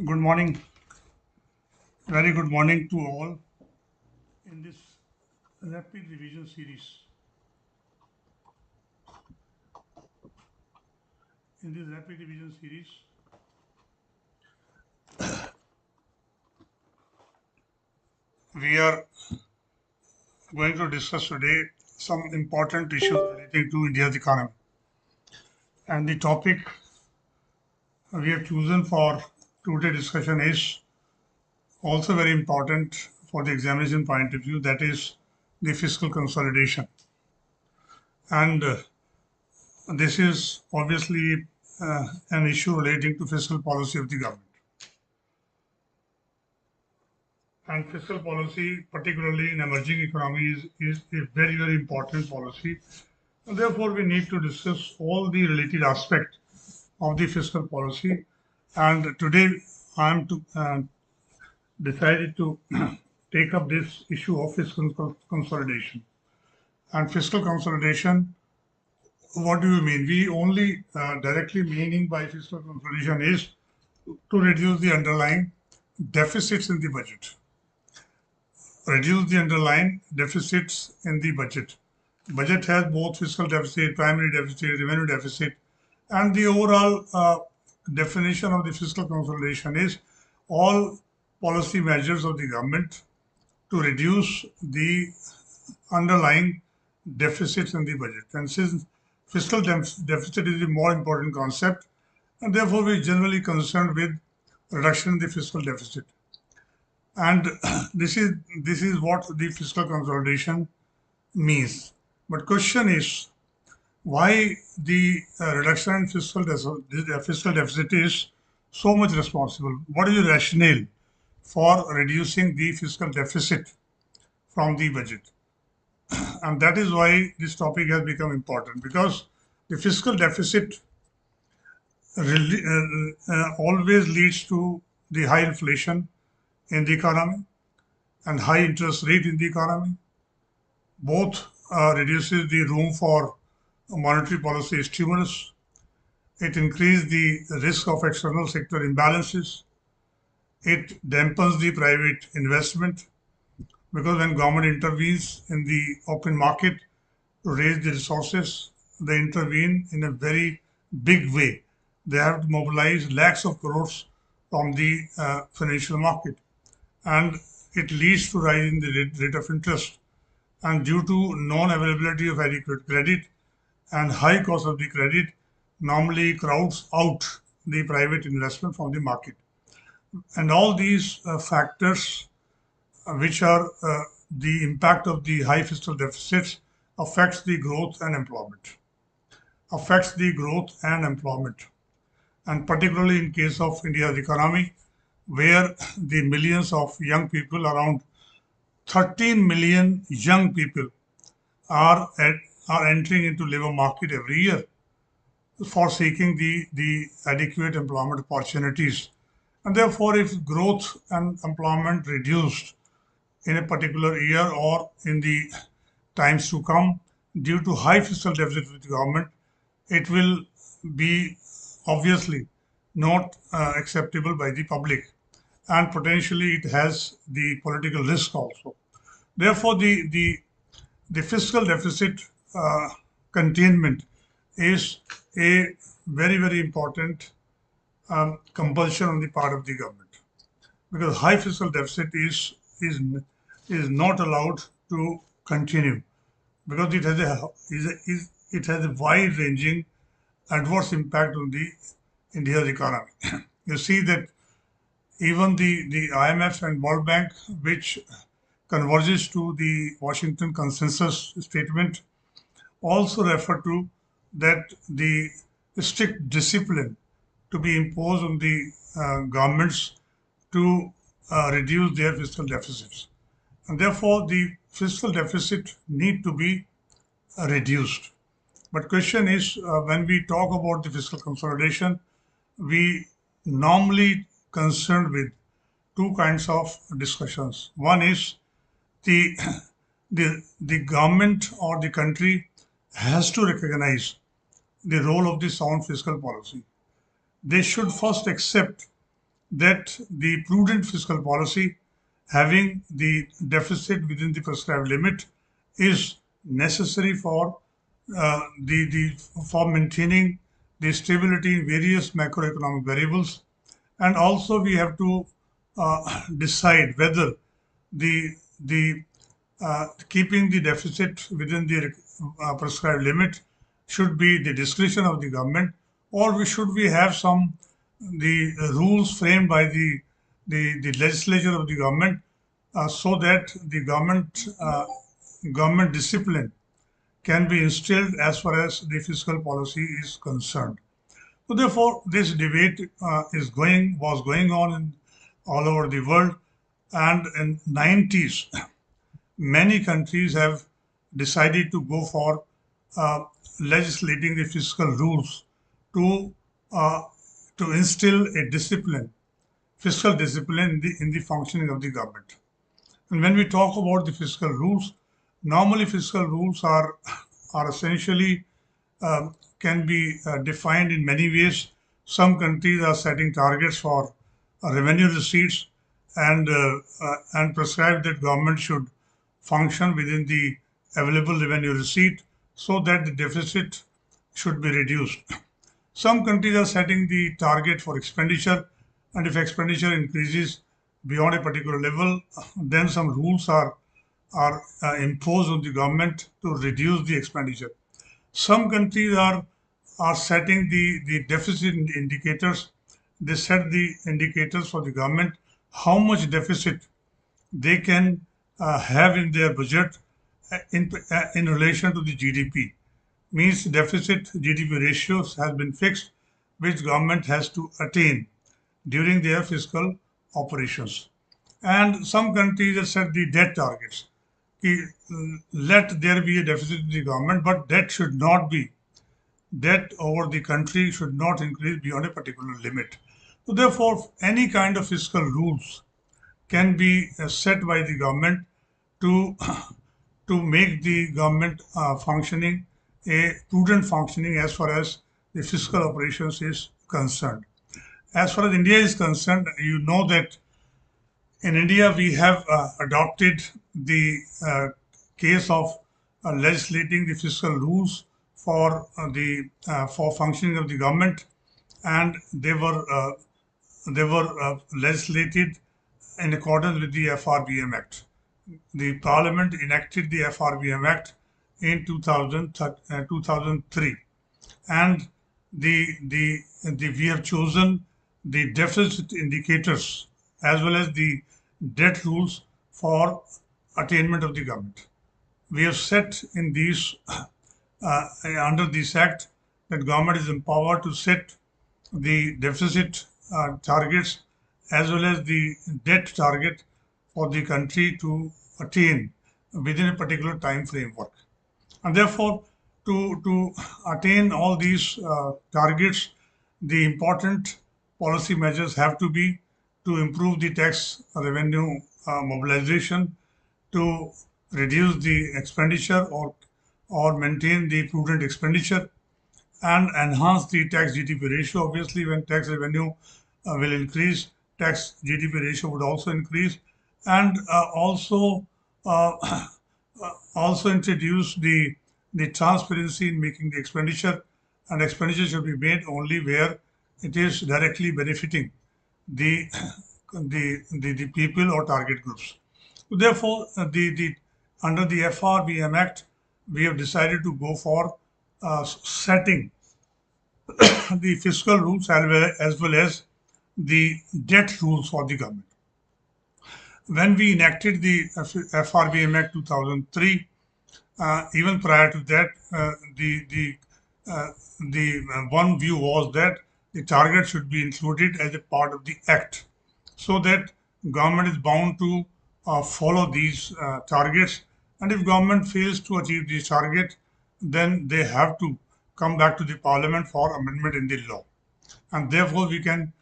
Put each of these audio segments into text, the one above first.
Good morning, very good morning to all in this rapid revision series. In this rapid revision series, we are going to discuss today some important issues relating to India's economy. And the topic we have chosen for today's discussion is also very important for the examination point of view, that is the fiscal consolidation. And this is obviously an issue relating to fiscal policy of the government. And fiscal policy, particularly in emerging economies, is a very, very important policy. And therefore, we need to discuss all the related aspects of the fiscal policy. And today, I am decided to take up this issue of fiscal consolidation. And fiscal consolidation, what do you mean? We only directly meaning by fiscal consolidation is to reduce the underlying deficits in the budget. Reduce the underlying deficits in the budget. Budget has both fiscal deficit, primary deficit, revenue deficit, and the overall definition of the fiscal consolidation is all policy measures of the government to reduce the underlying deficits in the budget. And since fiscal deficit is a more important concept, and therefore we are generally concerned with reduction in the fiscal deficit. And this is what the fiscal consolidation means. But question is why the reduction in fiscal deficit is so much responsible. What is the rationale for reducing the fiscal deficit from the budget? And that is why this topic has become important, because the fiscal deficit always leads to the high inflation in the economy and high interest rate in the economy. Both reduces the room for monetary policy stimulus. It increases the risk of external sector imbalances. It dampens the private investment, because when government intervenes in the open market to raise the resources, they intervene in a very big way. They have to mobilize lakhs of crores from the financial market, and it leads to rise in the rate of interest. And due to non-availability of adequate credit and high cost of the credit, normally crowds out the private investment from the market. And all these factors, which are the impact of the high fiscal deficits, affects the growth and employment. Affects the growth and employment, and particularly in case of India's economy, where the millions of young people, around 13 million young people, are entering into labor market every year for seeking the adequate employment opportunities. And therefore, if growth and employment reduced in a particular year or in the times to come due to high fiscal deficit with the government, it will be obviously not acceptable by the public, and potentially it has the political risk also. Therefore, the fiscal deficit containment is a very, very important compulsion on the part of the government, because high fiscal deficit is not allowed to continue, because it has a wide ranging adverse impact on the India's economy. You see that even the IMF and World Bank, which converges to the Washington Consensus Statement, also refer to that the strict discipline to be imposed on the governments to reduce their fiscal deficits. And therefore, the fiscal deficit need to be reduced. But question is, when we talk about the fiscal consolidation, we normally concerned with two kinds of discussions. One is the the government or the country has to recognize the role of the sound fiscal policy. They should first accept that the prudent fiscal policy, having the deficit within the prescribed limit, is necessary for the for maintaining the stability in various macroeconomic variables. And also we have to decide whether the keeping the deficit within the prescribed limit should be the discretion of the government, or should we have some the rules framed by the legislature of the government, so that the government discipline can be instilled as far as the fiscal policy is concerned. So therefore, this debate was going on all over the world, and in 90s, many countries have decided to go for uh, legislating the fiscal rules to uh, to instill a discipline, fiscal discipline in the functioning of the government. And when we talk about the fiscal rules, normally fiscal rules are essentially can be defined in many ways. Some countries are setting targets for revenue receipts and prescribe that government should function within the available revenue receipt so that the deficit should be reduced. Some countries are setting the target for expenditure, and if expenditure increases beyond a particular level, then some rules are imposed on the government to reduce the expenditure. Some countries are setting the deficit indicators. They set the indicators for the government, how much deficit they can have in their budget in relation to the GDP. Means deficit GDP ratios has been fixed, which government has to attain during their fiscal operations. And some countries have set the debt targets. Let there be a deficit in the government, but debt over the country should not increase beyond a particular limit. So therefore, any kind of fiscal rules can be set by the government to to make the government functioning a prudent functioning as far as the fiscal operations is concerned. As far as India is concerned, you know that in India we have adopted the case of legislating the fiscal rules for functioning of the government, and they were legislated in accordance with the FRBM Act. The Parliament enacted the FRBM Act in 2003, and we have chosen the deficit indicators as well as the debt rules for attainment of the government. We have set in these under this act that government is empowered to set the deficit targets as well as the debt target for the country to attain within a particular time framework. And therefore, to attain all these targets, the important policy measures have to be to improve the tax revenue mobilization, to reduce the expenditure or maintain the prudent expenditure, and enhance the tax GDP ratio. Obviously, when tax revenue will increase, tax GDP ratio would also increase, and uh, also introduce the transparency in making the expenditure, and expenditure should be made only where it is directly benefiting the the people or target groups. Therefore, the under the FRBM Act, we have decided to go for setting the fiscal rules as well as the debt rules for the government. When we enacted the FRBM Act 2003, even prior to that, one view was that the target should be included as a part of the act, so that government is bound to follow these targets. And if government fails to achieve these targets, then they have to come back to the parliament for amendment in the law, and therefore we can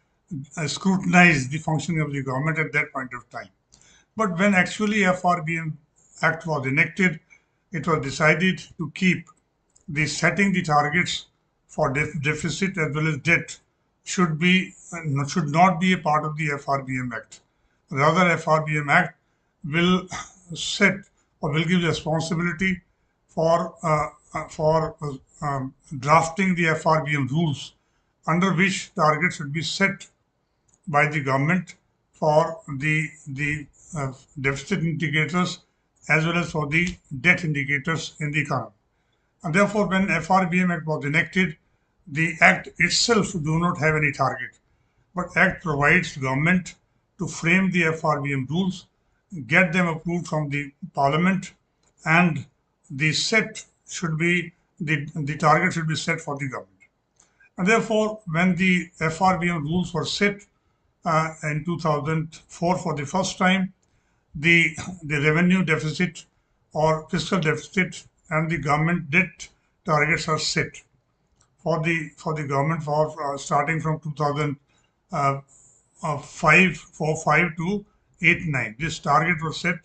scrutinize the functioning of the government at that point of time. But when actually FRBM Act was enacted, it was decided to keep the setting the targets for deficit as well as debt should not be a part of the FRBM Act. Rather, FRBM Act will set or will give responsibility for drafting the FRBM rules under which targets should be set by the government for the deficit indicators as well as for the debt indicators in the economy. And therefore, when FRBM Act was enacted, the Act itself do not have any target, but Act provides government to frame the FRBM rules, get them approved from the Parliament, and the target should be set for the government. And therefore, when the FRBM rules were set in 2004 for the first time, the revenue deficit or fiscal deficit and the government debt targets are set for the government for starting from 2005 to 8-9. This target was set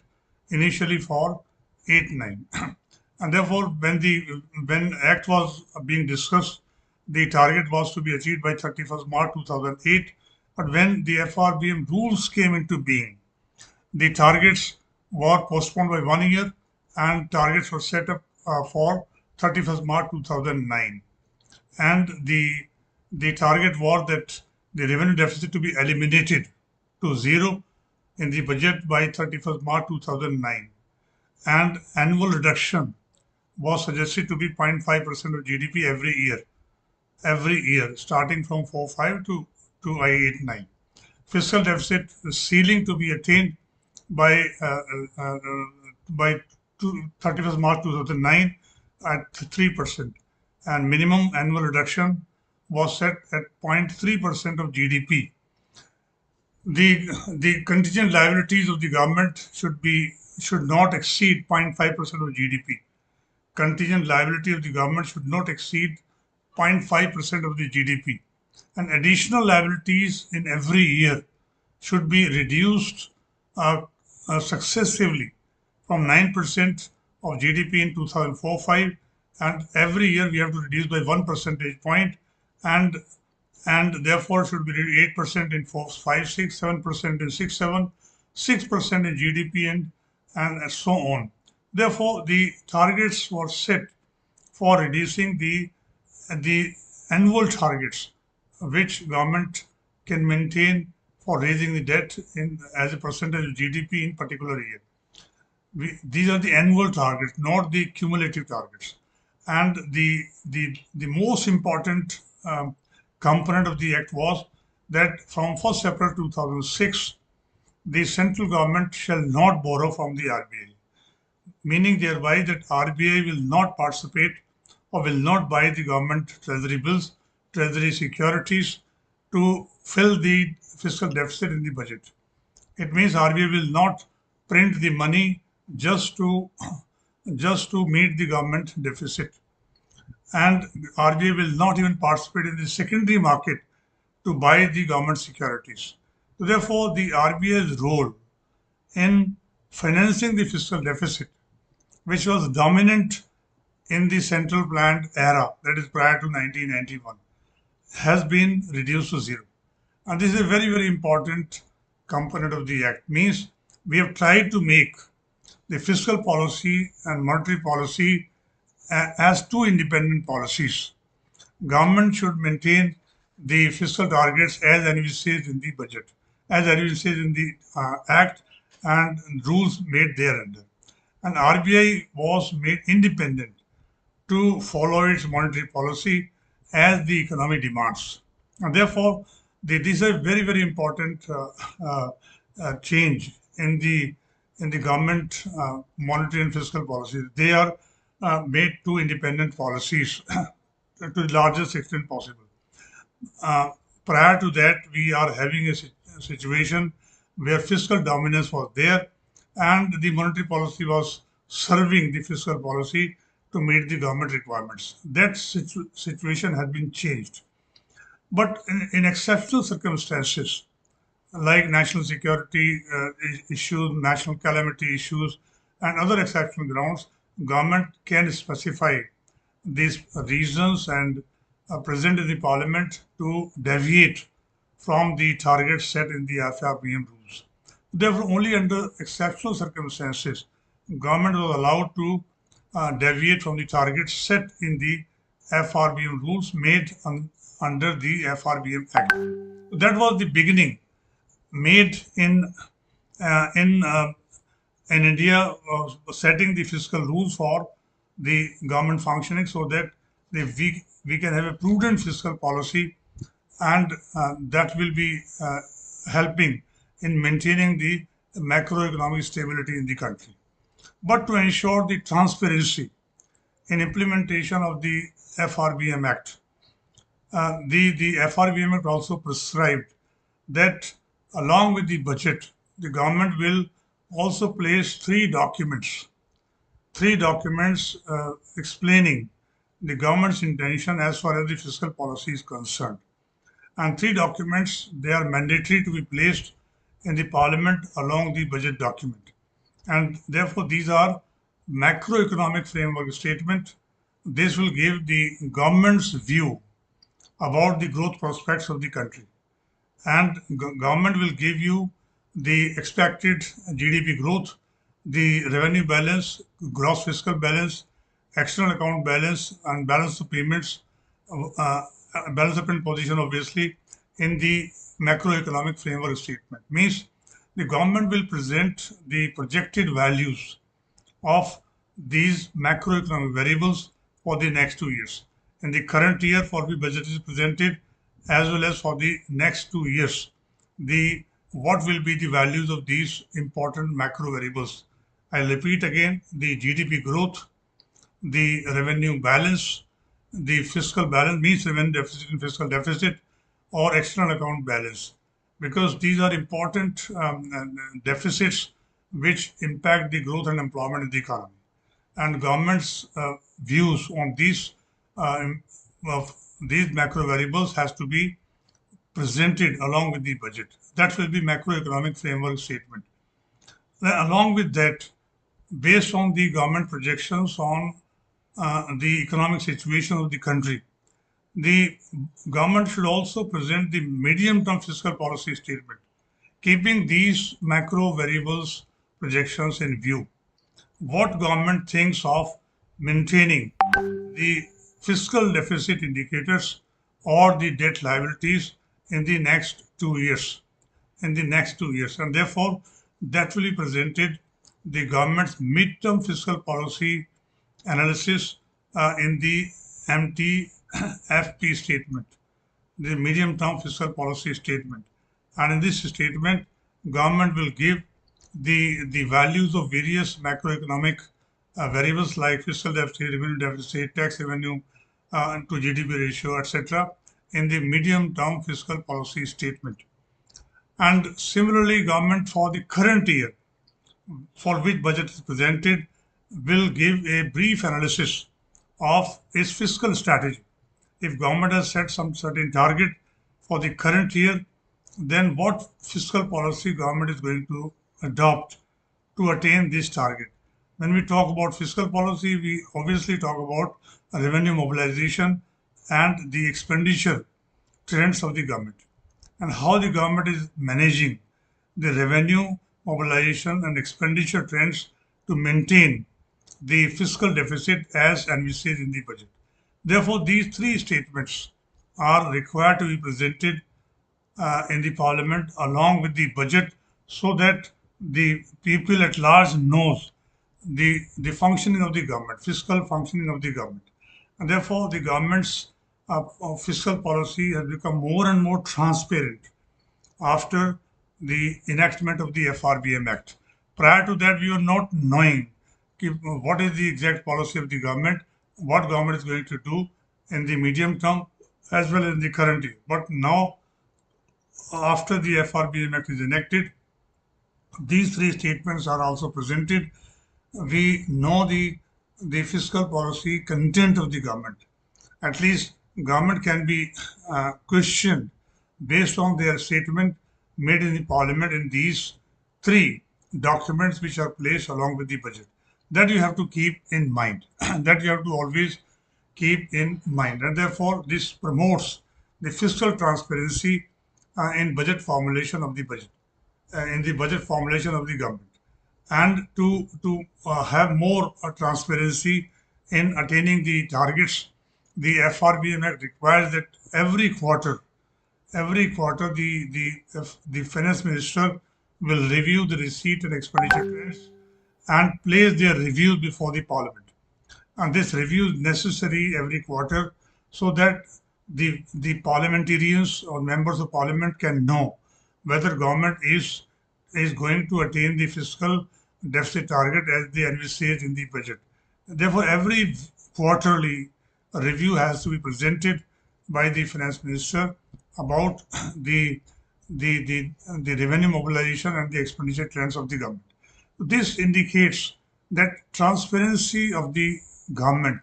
initially for 8-9, and therefore when Act was being discussed, the target was to be achieved by 31st March 2008. But when the FRBM rules came into being, the targets were postponed by 1 year, and targets were set up for 31st March 2009. And the target was that the revenue deficit to be eliminated to zero in the budget by 31st March 2009. And annual reduction was suggested to be 0.5% of GDP every year, starting from 4-5 to 8-9. Fiscal deficit ceiling to be attained by 31st March 2009 at 3%, and minimum annual reduction was set at 0.3% of GDP. The contingent liabilities of the government should not exceed 0.5% of GDP. Contingent liability of the government should not exceed 0.5% of the GDP. And additional liabilities in every year should be reduced successively from 9% of GDP in 2004-5, and every year we have to reduce by 1 percentage point, and therefore should be 8% in 4-5, 6, 7% in 6-7, 6% in GDP, and so on. Therefore, the targets were set for reducing the annual targets which government can maintain for raising the debt as a percentage of GDP in particular year. These are the annual targets, not the cumulative targets. And the most important component of the Act was that from 1st April 2006, the central government shall not borrow from the RBI, meaning thereby that RBI will not participate or will not buy the government treasury bills, treasury securities to fill the fiscal deficit in the budget. It means RBI will not print the money just to meet the government deficit, and RBI will not even participate in the secondary market to buy the government securities. So therefore, the RBI's role in financing the fiscal deficit, which was dominant in the central planned era, that is prior to 1991, has been reduced to zero. And this is a very, very important component of the Act. Means we have tried to make the fiscal policy and monetary policy as two independent policies. Government should maintain the fiscal targets as envisaged in the budget, as envisaged in the Act and rules made thereunder. And RBI was made independent to follow its monetary policy as the economy demands. And therefore, these are very, very important change in the government monetary and fiscal policies. They are made two independent policies to the largest extent possible. Prior to that, we are having a situation where fiscal dominance was there, and the monetary policy was serving the fiscal policy to meet the government requirements. That situation has been changed. But in exceptional circumstances, like national security issues, national calamity issues, and other exceptional grounds, government can specify these reasons and present in the parliament to deviate from the targets set in the FRBM rules. Therefore, only under exceptional circumstances, government was allowed to deviate from the targets set in the FRBM rules made under the FRBM Act. That was the beginning made uh, in uh, in India, setting the fiscal rules for the government functioning so that we can have a prudent fiscal policy, and that will be helping in maintaining the macroeconomic stability in the country. But to ensure the transparency in implementation of the FRBM Act, the FRBM Act also prescribed that along with the budget, the government will also place three documents explaining the government's intention as far as the fiscal policy is concerned. And three documents, they are mandatory to be placed in the parliament along the budget document. And therefore, these are macroeconomic framework statement. This will give the government's view about the growth prospects of the country. And government will give you the expected GDP growth, the revenue balance, gross fiscal balance, external account balance, and balance of payments, uh, balance of payment position, obviously, in the macroeconomic framework statement. Means the government will present the projected values of these macroeconomic variables for the next 2 years. In the current year, for the budget is presented, as well as for the next 2 years, the what will be the values of these important macro variables. I'll repeat again: the GDP growth, the revenue balance, the fiscal balance means revenue deficit and fiscal deficit, or external account balance, because these are important deficits which impact the growth and employment in the economy. And government's views on of these macro variables has to be presented along with the budget. That will be macroeconomic framework statement. Then along with that, based on the government projections on the economic situation of the country, the government should also present the medium-term fiscal policy statement, keeping these macro variables projections in view. What government thinks of maintaining the fiscal deficit indicators or the debt liabilities in the next 2 years. And therefore that will be presented the government's midterm fiscal policy analysis in the MTFP statement, the medium term fiscal policy statement. And in this statement, government will give the values of various macroeconomic variables like fiscal deficit, revenue deficit, tax revenue to GDP ratio, etc., in the medium term fiscal policy statement. And similarly, government for the current year, for which budget is presented, will give a brief analysis of its fiscal strategy. If government has set some certain target for the current year, then what fiscal policy government is going to adopt to attain this target. When we talk about fiscal policy, we obviously talk about revenue mobilization and the expenditure trends of the government, and how the government is managing the revenue mobilization and expenditure trends to maintain the fiscal deficit as envisaged in the budget. Therefore, these three statements are required to be presented in the parliament along with the budget, so that the people at large knows the functioning of the government, fiscal functioning of the government. And therefore, the government's fiscal policy has become more and more transparent after the enactment of the FRBM Act. Prior to that, we were not knowing what is the exact policy of the government, what government is going to do in the medium term as well as in the current year. But now, after the FRBM Act is enacted, these three statements are also presented. We know the fiscal policy content of the government. At least government can be questioned based on their statement made in the parliament in these three documents which are placed along with the budget. That you have to keep in mind. That you have to always keep in mind. And therefore, this promotes the fiscal transparency in budget formulation of the budget, in the budget formulation of the government, and to have more transparency in attaining the targets. The FRBM Act requires that every quarter the finance minister will review the receipt and expenditure trends and place their review before the parliament. And this review is necessary every quarter so that the parliamentarians or members of parliament can know whether government is going to attain the fiscal deficit target as they envisage in the budget. Therefore, every quarterly review has to be presented by the finance minister about the the revenue mobilization and the expenditure trends of the government. This indicates that transparency of the government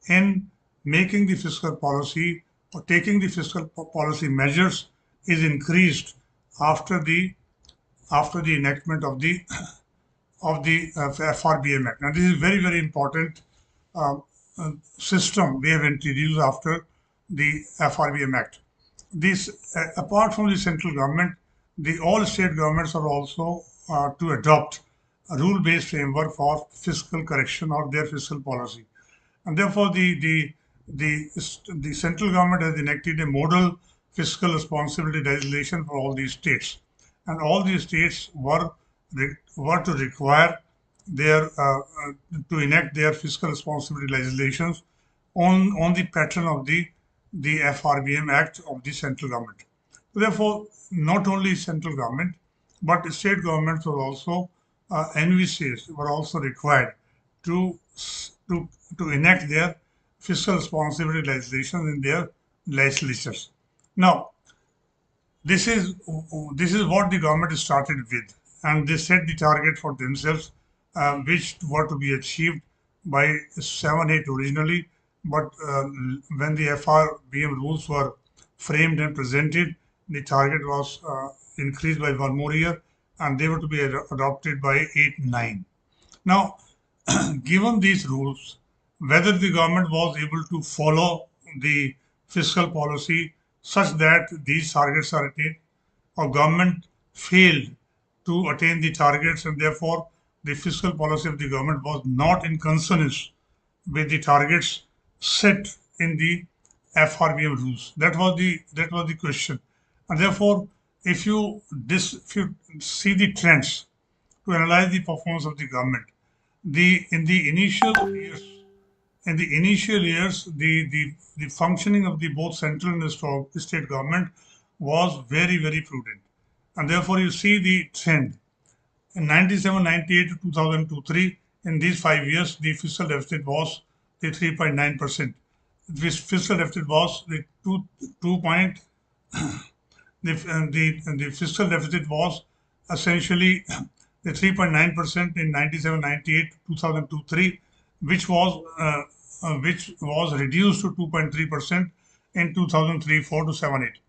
in making the fiscal policy or taking the fiscal policy measures is increased after the enactment of the FRBM Act. Now, this is very, very important uh, system we have introduced after the FRBM Act. This, apart from the central government, the all state governments are also to adopt a rule-based framework for fiscal correction or their fiscal policy. And therefore, the central government has enacted a model fiscal responsibility legislation for all these states, and all these states were to require their to enact their fiscal responsibility legislations on the pattern of the FRBM Act of the central government. Therefore, not only central government, but state governments were also NVCs were also required to to to enact their fiscal responsibility legislation in their legislatures. Now, this is what the government started with, and they set the target for themselves, which were to be achieved by 7-8 originally. But when the FRBM rules were framed and presented, the target was increased by one more year, and they were to be adopted by 8-9. Now, given these rules, whether the government was able to follow the fiscal policy such that these targets are attained, or government failed to attain the targets, and therefore the fiscal policy of the government was not in consonance with the targets set in the FRBM rules. That was the question, and therefore, if you see the trends to analyze the performance of the government, the in the initial years, the functioning of the both central and the state government was very, very prudent. And therefore, you see the trend. In 97, 98 to 2002, 3, in these 5 years, the fiscal deficit was the 3.9%. This fiscal deficit was the 2 point, the fiscal deficit was essentially the 3.9% in 97, 98, 2002, 3, which was reduced to 2.3% in 2003, 4 to 7, 8.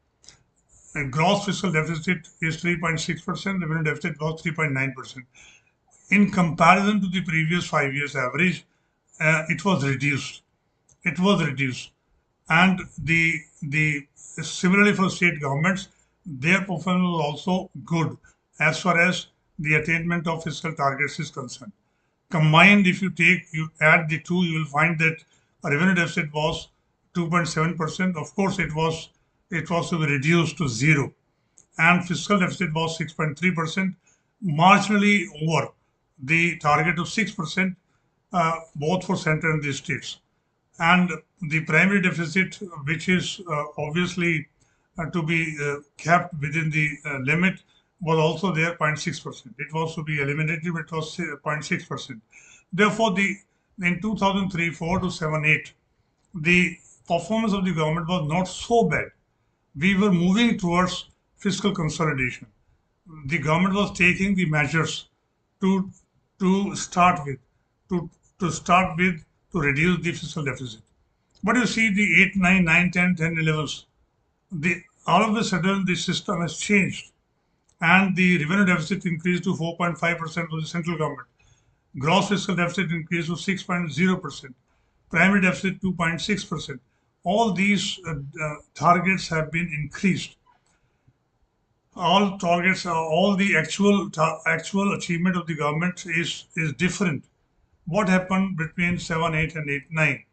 The gross fiscal deficit is 3.6%. Revenue deficit was 3.9%. In comparison to the previous 5 years average, it was reduced. It was reduced, and the similarly for state governments, their performance was also good as far as the attainment of fiscal targets is concerned. Combined, if you add the two, you will find that revenue deficit was 2.7%. Of course, it was to be reduced to zero, and fiscal deficit was 6.3%, marginally over the target of 6%, both for center and the states. And the primary deficit, which is obviously to be kept within the limit, was also there 0.6%. It was to be eliminated, but it was 0.6%. Therefore, in 2003, 4 to 7, 8, the performance of the government was not so bad. We were moving towards fiscal consolidation. The government was taking the measures to to start with to to reduce the fiscal deficit. But you see the 8, 9, 9, 10, 10, 11s, the all of a sudden the system has changed, and the revenue deficit increased to 4.5% of the central government. Gross fiscal deficit increased to 6.0%. primary deficit 2.6%. All these targets have been increased. All targets, all the actual achievement of the government is different. What happened between 7, 8, and 8, 9,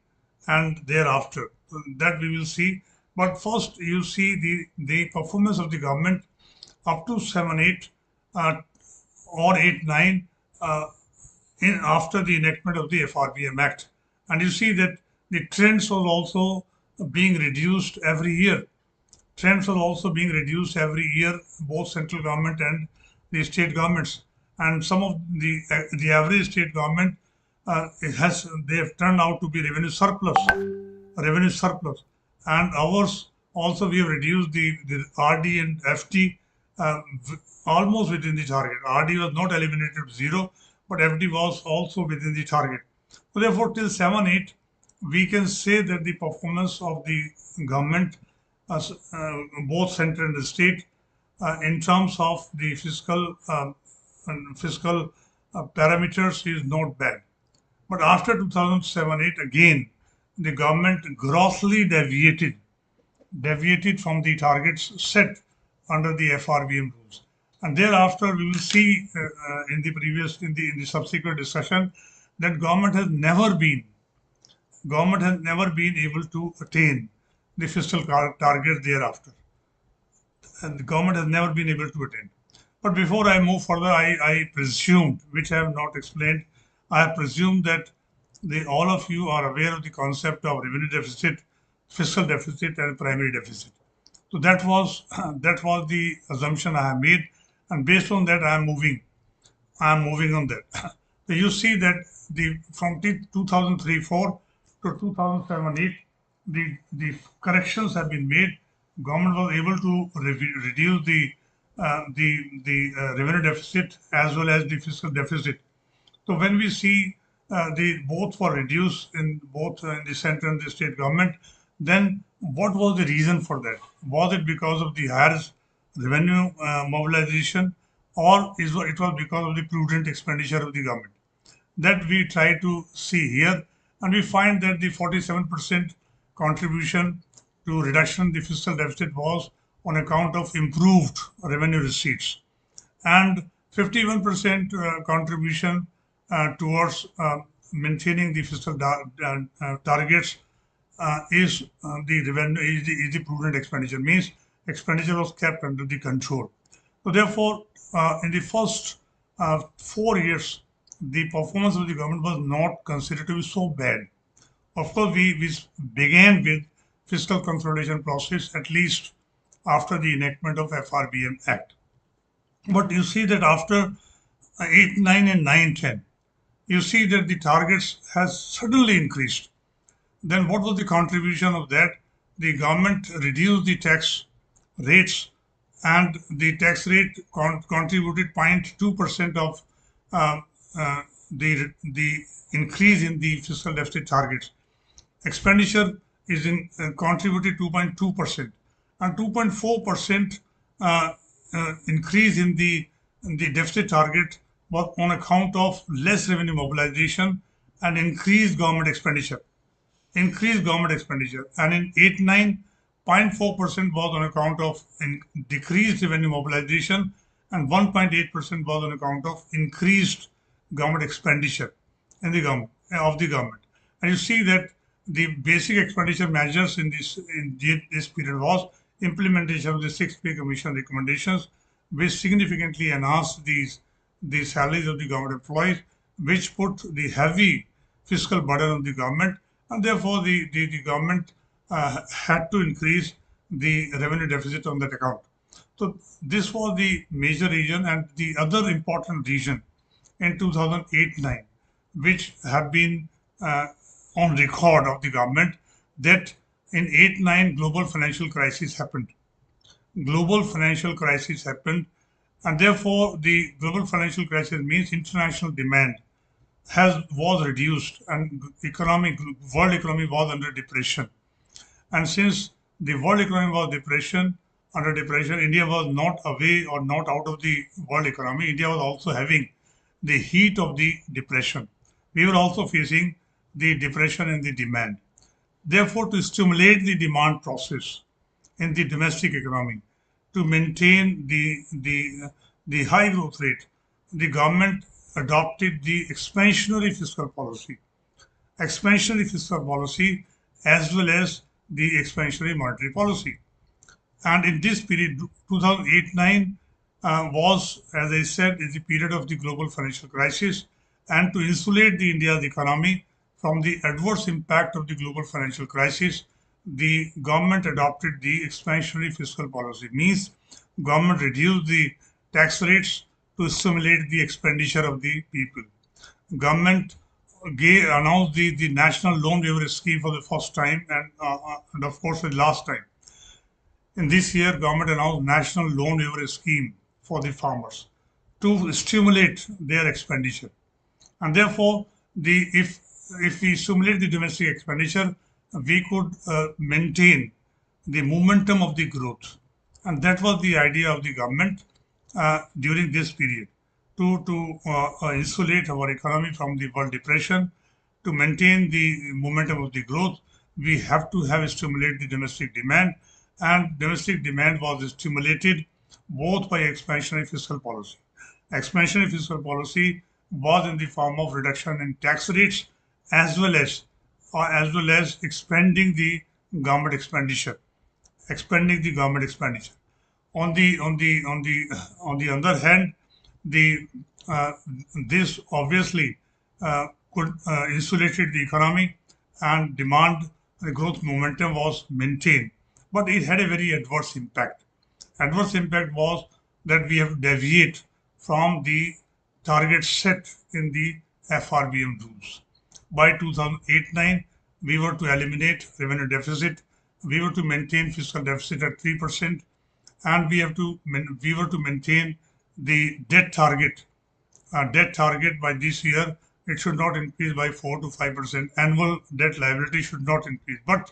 and thereafter? That we will see. But first, you see the performance of the government up to 7, 8, or 8, 9, after the enactment of the FRBM Act. And you see that the trends was also being reduced every year. Trends are also being reduced every year, both central government and the state governments. And some of the average state government, they have turned out to be revenue surplus, and ours also we have reduced the RD and FT almost within the target. RD was not eliminated to zero, but FD was also within the target. So therefore, till 7, 8, we can say that the performance of the government, both center and the state, in terms of the fiscal parameters is not bad. But after 2007-8, again, the government grossly deviated from the targets set under the FRBM rules. And thereafter, we will see in the subsequent discussion that government has never been able to attain the fiscal target thereafter. And the government has never been able to attain. But before I move further, I presumed, which I have not explained, I have presumed that all of you are aware of the concept of revenue deficit, fiscal deficit, and primary deficit. So that was the assumption I have made, and based on that, I am moving on that. So you see that from 2003-4 to 2007-8, the corrections have been made. Government was able to reduce the revenue deficit as well as the fiscal deficit. So when we see both were reduced in the center and the state government, then what was the reason for that? Was it because of the higher revenue mobilization, or it was because of the prudent expenditure of the government? That we try to see here, and we find that the 47% contribution to reduction in the fiscal deficit was on account of improved revenue receipts, and 51% contribution towards maintaining the fiscal targets is the prudent expenditure, means expenditure was kept under the control. So therefore, in the first 4 years, the performance of the government was not considered to be so bad. Of course, we began with fiscal consolidation process at least after the enactment of FRBM Act. But you see that after 8, 9, and 9, 10, you see that the targets has suddenly increased. Then what was the contribution of that? The government reduced the tax rates, and the tax rate contributed 0.2% of the increase in the fiscal deficit targets. Expenditure is contributed 2.2%, and 2.4% increase in the deficit target was on account of less revenue mobilization and increased government expenditure. And in 8, 9, 0.4% was on account of decreased revenue mobilization, and 1.8% was on account of increased government expenditure of the government. And you see that the basic expenditure measures in this period was implementation of the 6th Pay Commission recommendations, which significantly enhanced the salaries of the government employees, which put the heavy fiscal burden on the government, and therefore the government had to increase the revenue deficit on that account. So this was the major reason, and the other important reason in 2008-9, which have been on record of the government, that in 8-9 global financial crisis happened. And therefore the global financial crisis means international demand was reduced, and world economy was under depression. And since the world economy was under depression, India was not away or not out of the world economy. India was also having the heat of the depression. We were also facing the depression in the demand. Therefore, to stimulate the demand process in the domestic economy, to maintain the high growth rate, the government adopted the expansionary fiscal policy. Expansionary fiscal policy as well as the expansionary monetary policy. And in this period, 2008-9 was, as I said, is the period of the global financial crisis. And to insulate the India's economy from the adverse impact of the global financial crisis, the government adopted the expansionary fiscal policy. Means government reduced the tax rates to stimulate the expenditure of the people. Government announced the national loan waiver scheme for the first time and of course the last time. In this year, government announced national loan waiver scheme for the farmers to stimulate their expenditure. And therefore, if we stimulate the domestic expenditure, we could maintain the momentum of the growth. And that was the idea of the government during this period to insulate our economy from the world depression, to maintain the momentum of the growth. We have to have stimulate the domestic demand, and domestic demand was stimulated both by expansionary fiscal policy. Expansionary fiscal policy was in the form of reduction in tax rates as well as expanding the government expenditure, expanding the government expenditure. On the other hand, the this obviously could insulated the economy, and demand the growth momentum was maintained, but it had a very adverse impact. Adverse impact was that we have to deviate from the target set in the FRBM rules. By 2008-9, we were to eliminate revenue deficit, we were to maintain fiscal deficit at 3%, and we were to maintain the debt target. Debt target by this year, it should not increase by 4 to 5%. Annual debt liability should not increase. But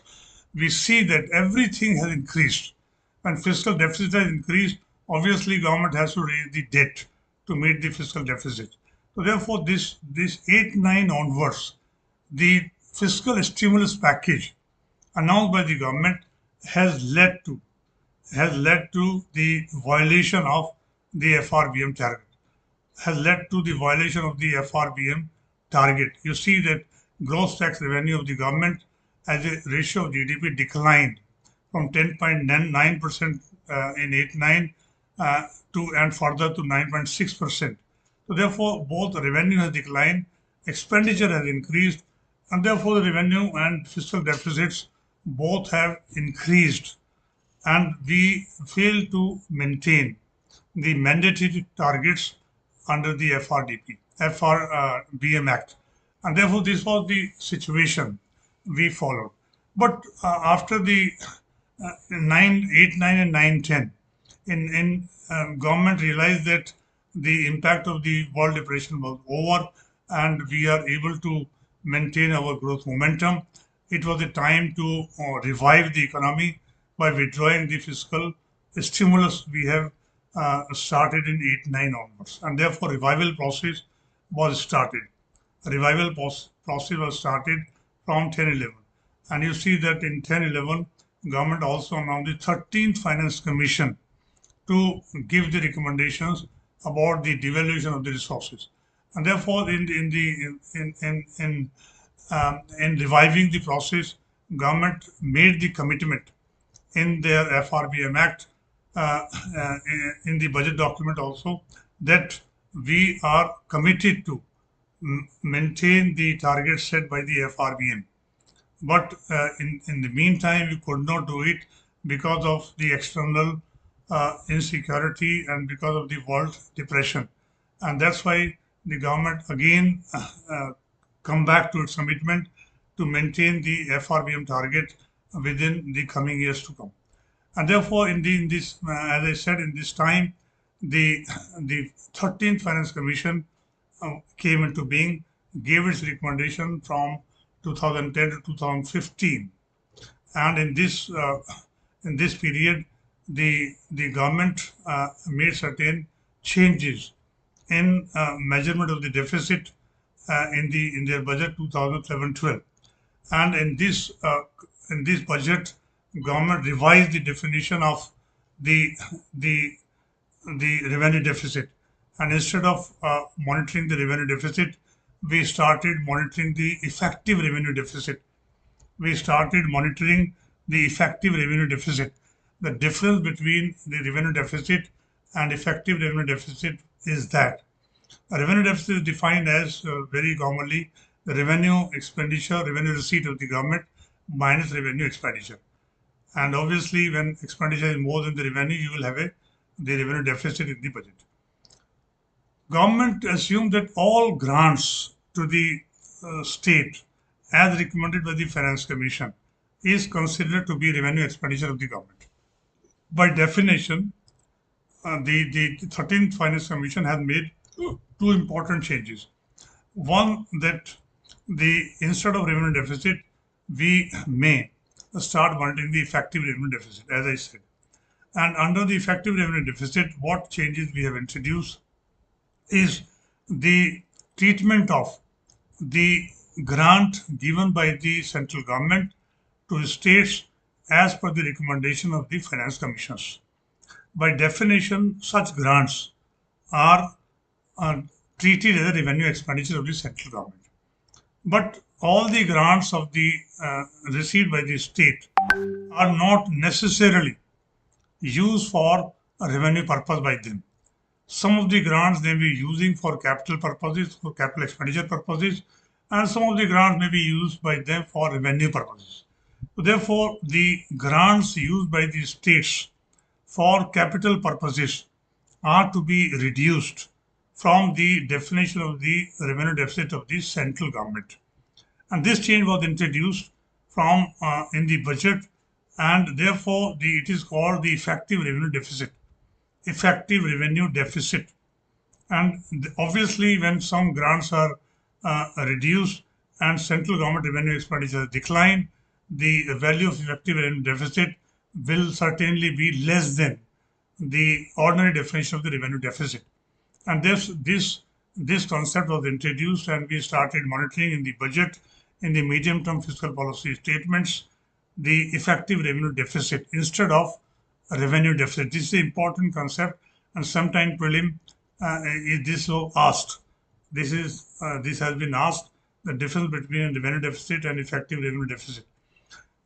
we see that everything has increased. When fiscal deficit has increased, obviously government has to raise the debt to meet the fiscal deficit. So therefore, this 8-9 onwards, the fiscal stimulus package announced by the government has led to the violation of the FRBM target, has led to the violation of the FRBM target. You see that gross tax revenue of the government as a ratio of GDP declined from 10.9% in 8-9 and further to 9.6%. So therefore, both revenue has declined, expenditure has increased, and therefore the revenue and fiscal deficits both have increased, and we fail to maintain the mandatory targets under the FRBM Act. And therefore, this was the situation we followed. But after the 8, 9, and 9, 10, government realized that the impact of the world depression was over, and we are able to maintain our growth momentum. It was a time to revive the economy by withdrawing the fiscal stimulus we have started in 8-9 onwards, and therefore revival process was started. Revival process was started from 10-11, and you see that in 10-11, government also announced the 13th Finance Commission to give the recommendations about the devaluation of the resources, and therefore in reviving the process, government made the commitment in their FRBM Act, in the budget document also, that we are committed to maintain the target set by the FRBM. But in the meantime, we could not do it because of the external insecurity and because of the world depression. And that's why the government again come back to its commitment to maintain the FRBM target within the coming years to come. And therefore, in this, as I said, in this time, the 13th Finance Commission came into being, gave its recommendation from 2010 to 2015, and in this period, the government made certain changes in measurement of the deficit, in their budget 2011-12, and in this budget, government revised the definition of the the the revenue deficit, and instead of monitoring the revenue deficit, we started monitoring the effective revenue deficit. We started monitoring the effective revenue deficit. The difference between the revenue deficit and effective revenue deficit is that a revenue deficit is defined as very commonly the revenue expenditure, revenue receipt of the government minus revenue expenditure. And obviously, when expenditure is more than the revenue, you will have the revenue deficit in the budget. Government assumed that all grants to the state, as recommended by the Finance Commission, is considered to be revenue expenditure of the government. By definition, the 13th Finance Commission has made two important changes. One, that instead of revenue deficit, we may start monitoring the effective revenue deficit, as I said. And under the effective revenue deficit, what changes we have introduced is the treatment of the grant given by the central government to states as per the recommendation of the finance commissions. By definition, such grants are treated as a revenue expenditure of the central government. But all the grants of the received by the state are not necessarily used for a revenue purpose by them. Some of the grants they may be using for capital purposes, for capital expenditure purposes, and some of the grants may be used by them for revenue purposes. So therefore, the grants used by the states for capital purposes are to be reduced from the definition of the revenue deficit of the central government. And this change was introduced from in the budget, and therefore it is called the effective revenue deficit. Effective revenue deficit. And obviously, when some grants are reduced and central government revenue expenditure decline, the value of effective revenue deficit will certainly be less than the ordinary definition of the revenue deficit. And this concept was introduced, and we started monitoring in the budget, in the medium-term fiscal policy statements, the effective revenue deficit instead of a revenue deficit. This is an important concept, and sometimes prelim this was asked. This has been asked, the difference between revenue deficit and effective revenue deficit.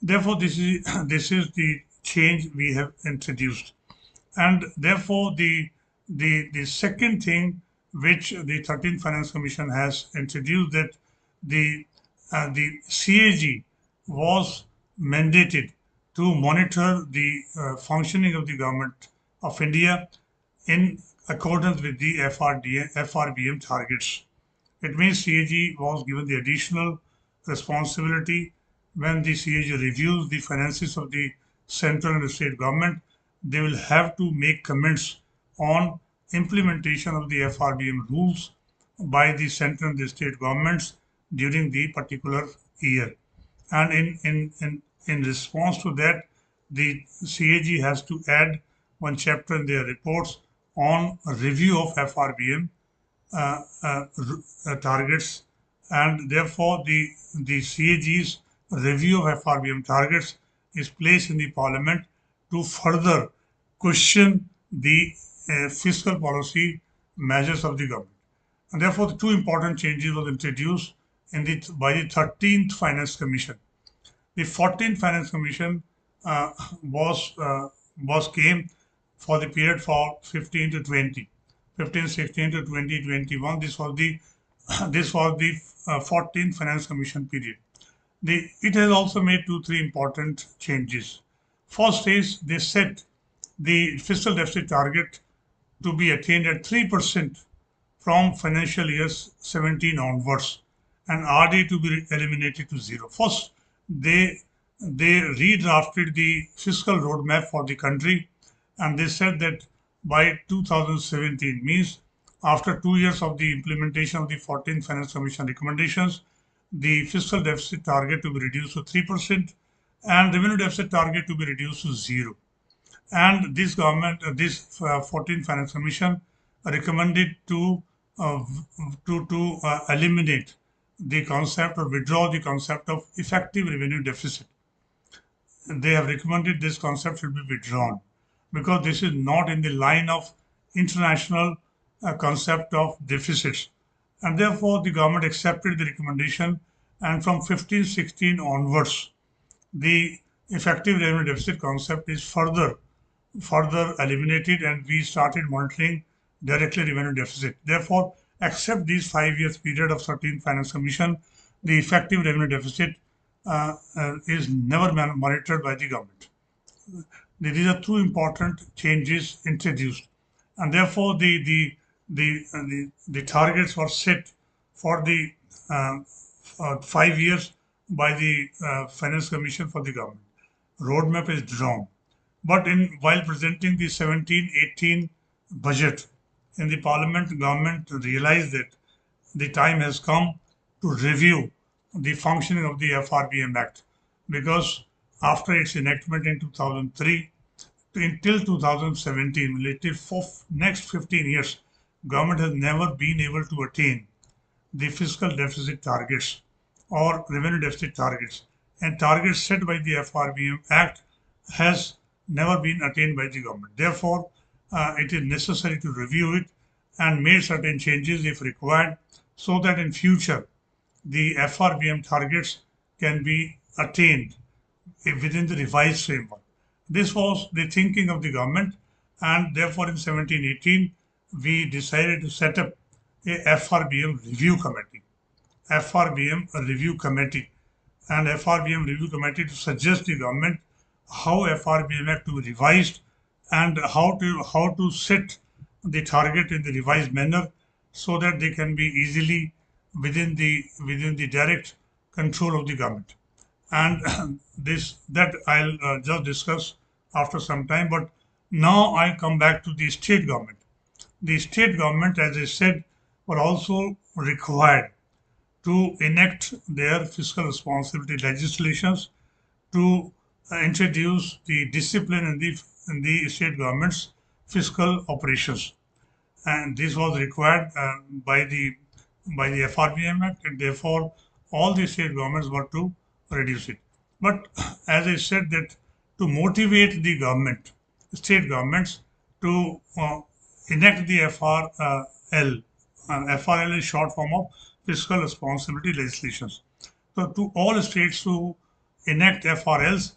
Therefore, this is the change we have introduced, and therefore the second thing which the 13th Finance Commission has introduced, that the CAG was mandated to monitor the functioning of the government of India in accordance with the FRBM targets. It means CAG was given the additional responsibility. When the CAG reviews the finances of the central and state government, they will have to make comments on implementation of the FRBM rules by the central and the state governments during the particular year. And in response to that, the CAG has to add one chapter in their reports on a review of FRBM targets, and therefore the CAG's review of FRBM targets is placed in the parliament to further question the fiscal policy measures of the government. And therefore, the two important changes were introduced by the 13th Finance Commission. The 14th Finance Commission came for the period for 15 to 20, 15, 16 to 20, 21. This was the 14th Finance Commission period. It has also made 2-3 important changes. First is they set the fiscal deficit target to be attained at 3% from financial years 17 onwards, and RD to be eliminated to zero. First, they redrafted the fiscal roadmap for the country, and they said that by 2017, means after 2 years of the implementation of the 14th Finance Commission recommendations, the fiscal deficit target to be reduced to 3% and revenue deficit target to be reduced to zero. And this 14th Finance Commission recommended to eliminate the concept or withdraw the concept of effective revenue deficit. They have recommended this concept should be withdrawn because this is not in the line of international concept of deficits. And therefore, the government accepted the recommendation, and from 1516 onwards, the effective revenue deficit concept is further eliminated, and we started monitoring directly revenue deficit. Therefore, except these 5 years period of 13th Finance Commission, the effective revenue deficit is never monitored by the government. These are two important changes introduced, and therefore the targets were set for the 5 years by the Finance Commission for the government. Roadmap is drawn. But while presenting the 17-18 budget in the Parliament, government realized that the time has come to review the functioning of the FRBM Act, because after its enactment in 2003 until 2017, related for next 15 years, government has never been able to attain the fiscal deficit targets or revenue deficit targets, and targets set by the FRBM Act has never been attained by the government. Therefore, it is necessary to review it and make certain changes if required, so that in future the FRBM targets can be attained within the revised framework. This was the thinking of the government, and therefore in 1718 we decided to set up a FRBM review committee. FRBM review committee and FRBM review committee to suggest the government how FRBM Act to be revised and how to set the target in the revised manner, so that they can be easily within the direct control of the government. And that I'll just discuss after some time. But now I come back to the state government. The state government, as I said, were also required to enact their fiscal responsibility legislations, to introduce the discipline in the state government's fiscal operations, and this was required by the FRBM Act, and therefore all the state governments were to reduce it. But as I said, that to motivate the government, state governments to enact the FRL. FRL is short form of fiscal responsibility legislations. So to all states to enact FRLs,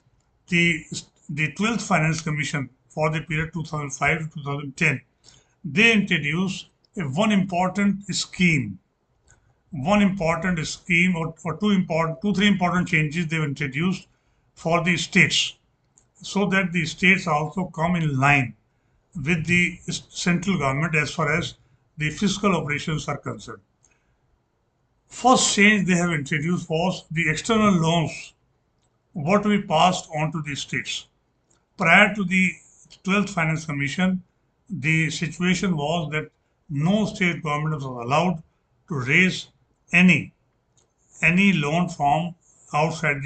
the 12th Finance Commission for the period 2005 to 2010, they introduced one important scheme, or two, three important changes they've introduced for the states, so that the states also come in line with the central government as far as the fiscal operations are concerned. First change they have introduced was the external loans what we passed on to the states. Prior to the 12th Finance Commission, the situation was that no state government was allowed to raise any loan from outside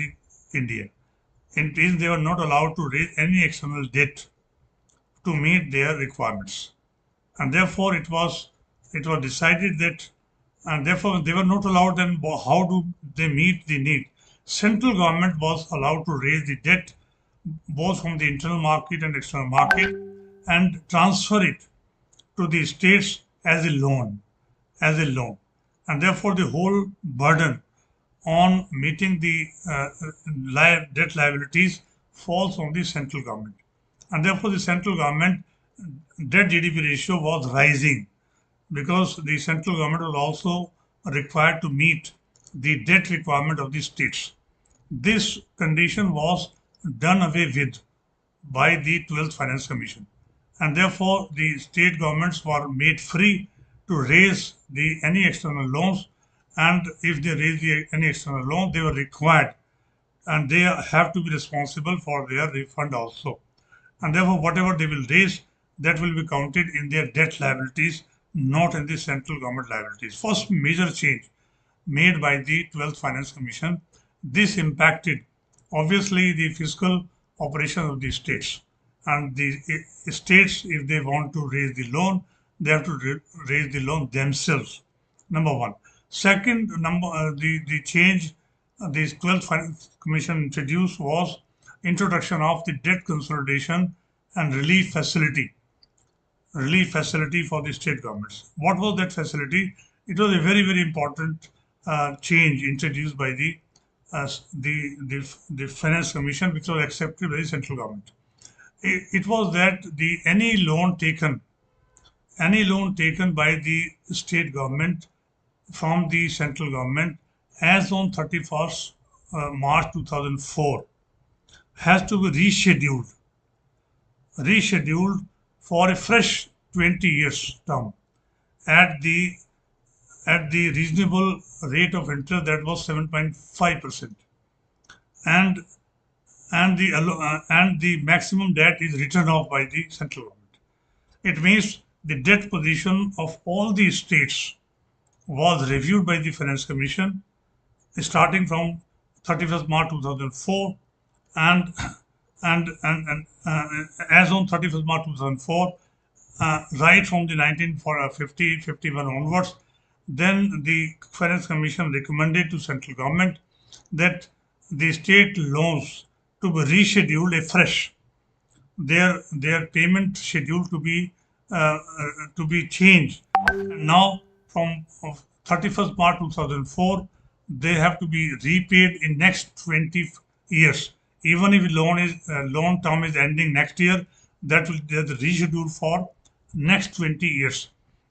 India. In case they were not allowed to raise any external debt to meet their requirements, and therefore it was decided that, and therefore they were not allowed. Then how do they meet the need? Central government was allowed to raise the debt both from the internal market and external market and transfer it to the states as a loan, and therefore the whole burden on meeting the debt liabilities falls on the central government, and therefore the central government debt GDP ratio was rising, because the central government was also required to meet the debt requirement of the states. This condition was done away with by the 12th Finance Commission, and therefore the state governments were made free to raise any external loans, and if they raise any external loan, they were required and they have to be responsible for their refund also, and therefore whatever they will raise, that will be counted in their debt liabilities, not in the central government liabilities. First major change made by the 12th Finance Commission. This impacted obviously the fiscal operation of the states, and the states, if they want to raise the loan, they have to raise the loan themselves. Number one. Second, the change the 12th Finance Commission introduced was introduction of the debt consolidation and relief facility for the state governments. What was that facility? It was a very, very important change introduced by the Finance Commission, which was accepted by the central government. It was that any loan taken by the state government from the central government as on 31st March 2004 has to be rescheduled for a fresh 20 years term at the reasonable rate of interest that was 7.5%, and the maximum debt is written off by the central government. It means the debt position of all the states was reviewed by the Finance Commission starting from 31st March 2004, and as on 31st March 2004, right from the 1950-51 onwards, then the Finance Commission recommended to central government that the state loans to be rescheduled afresh, their payment schedule to be changed. Now from 31st March 2004, they have to be repaid in next 20 years. Even if loan term is ending next year, that will be rescheduled for next 20 years.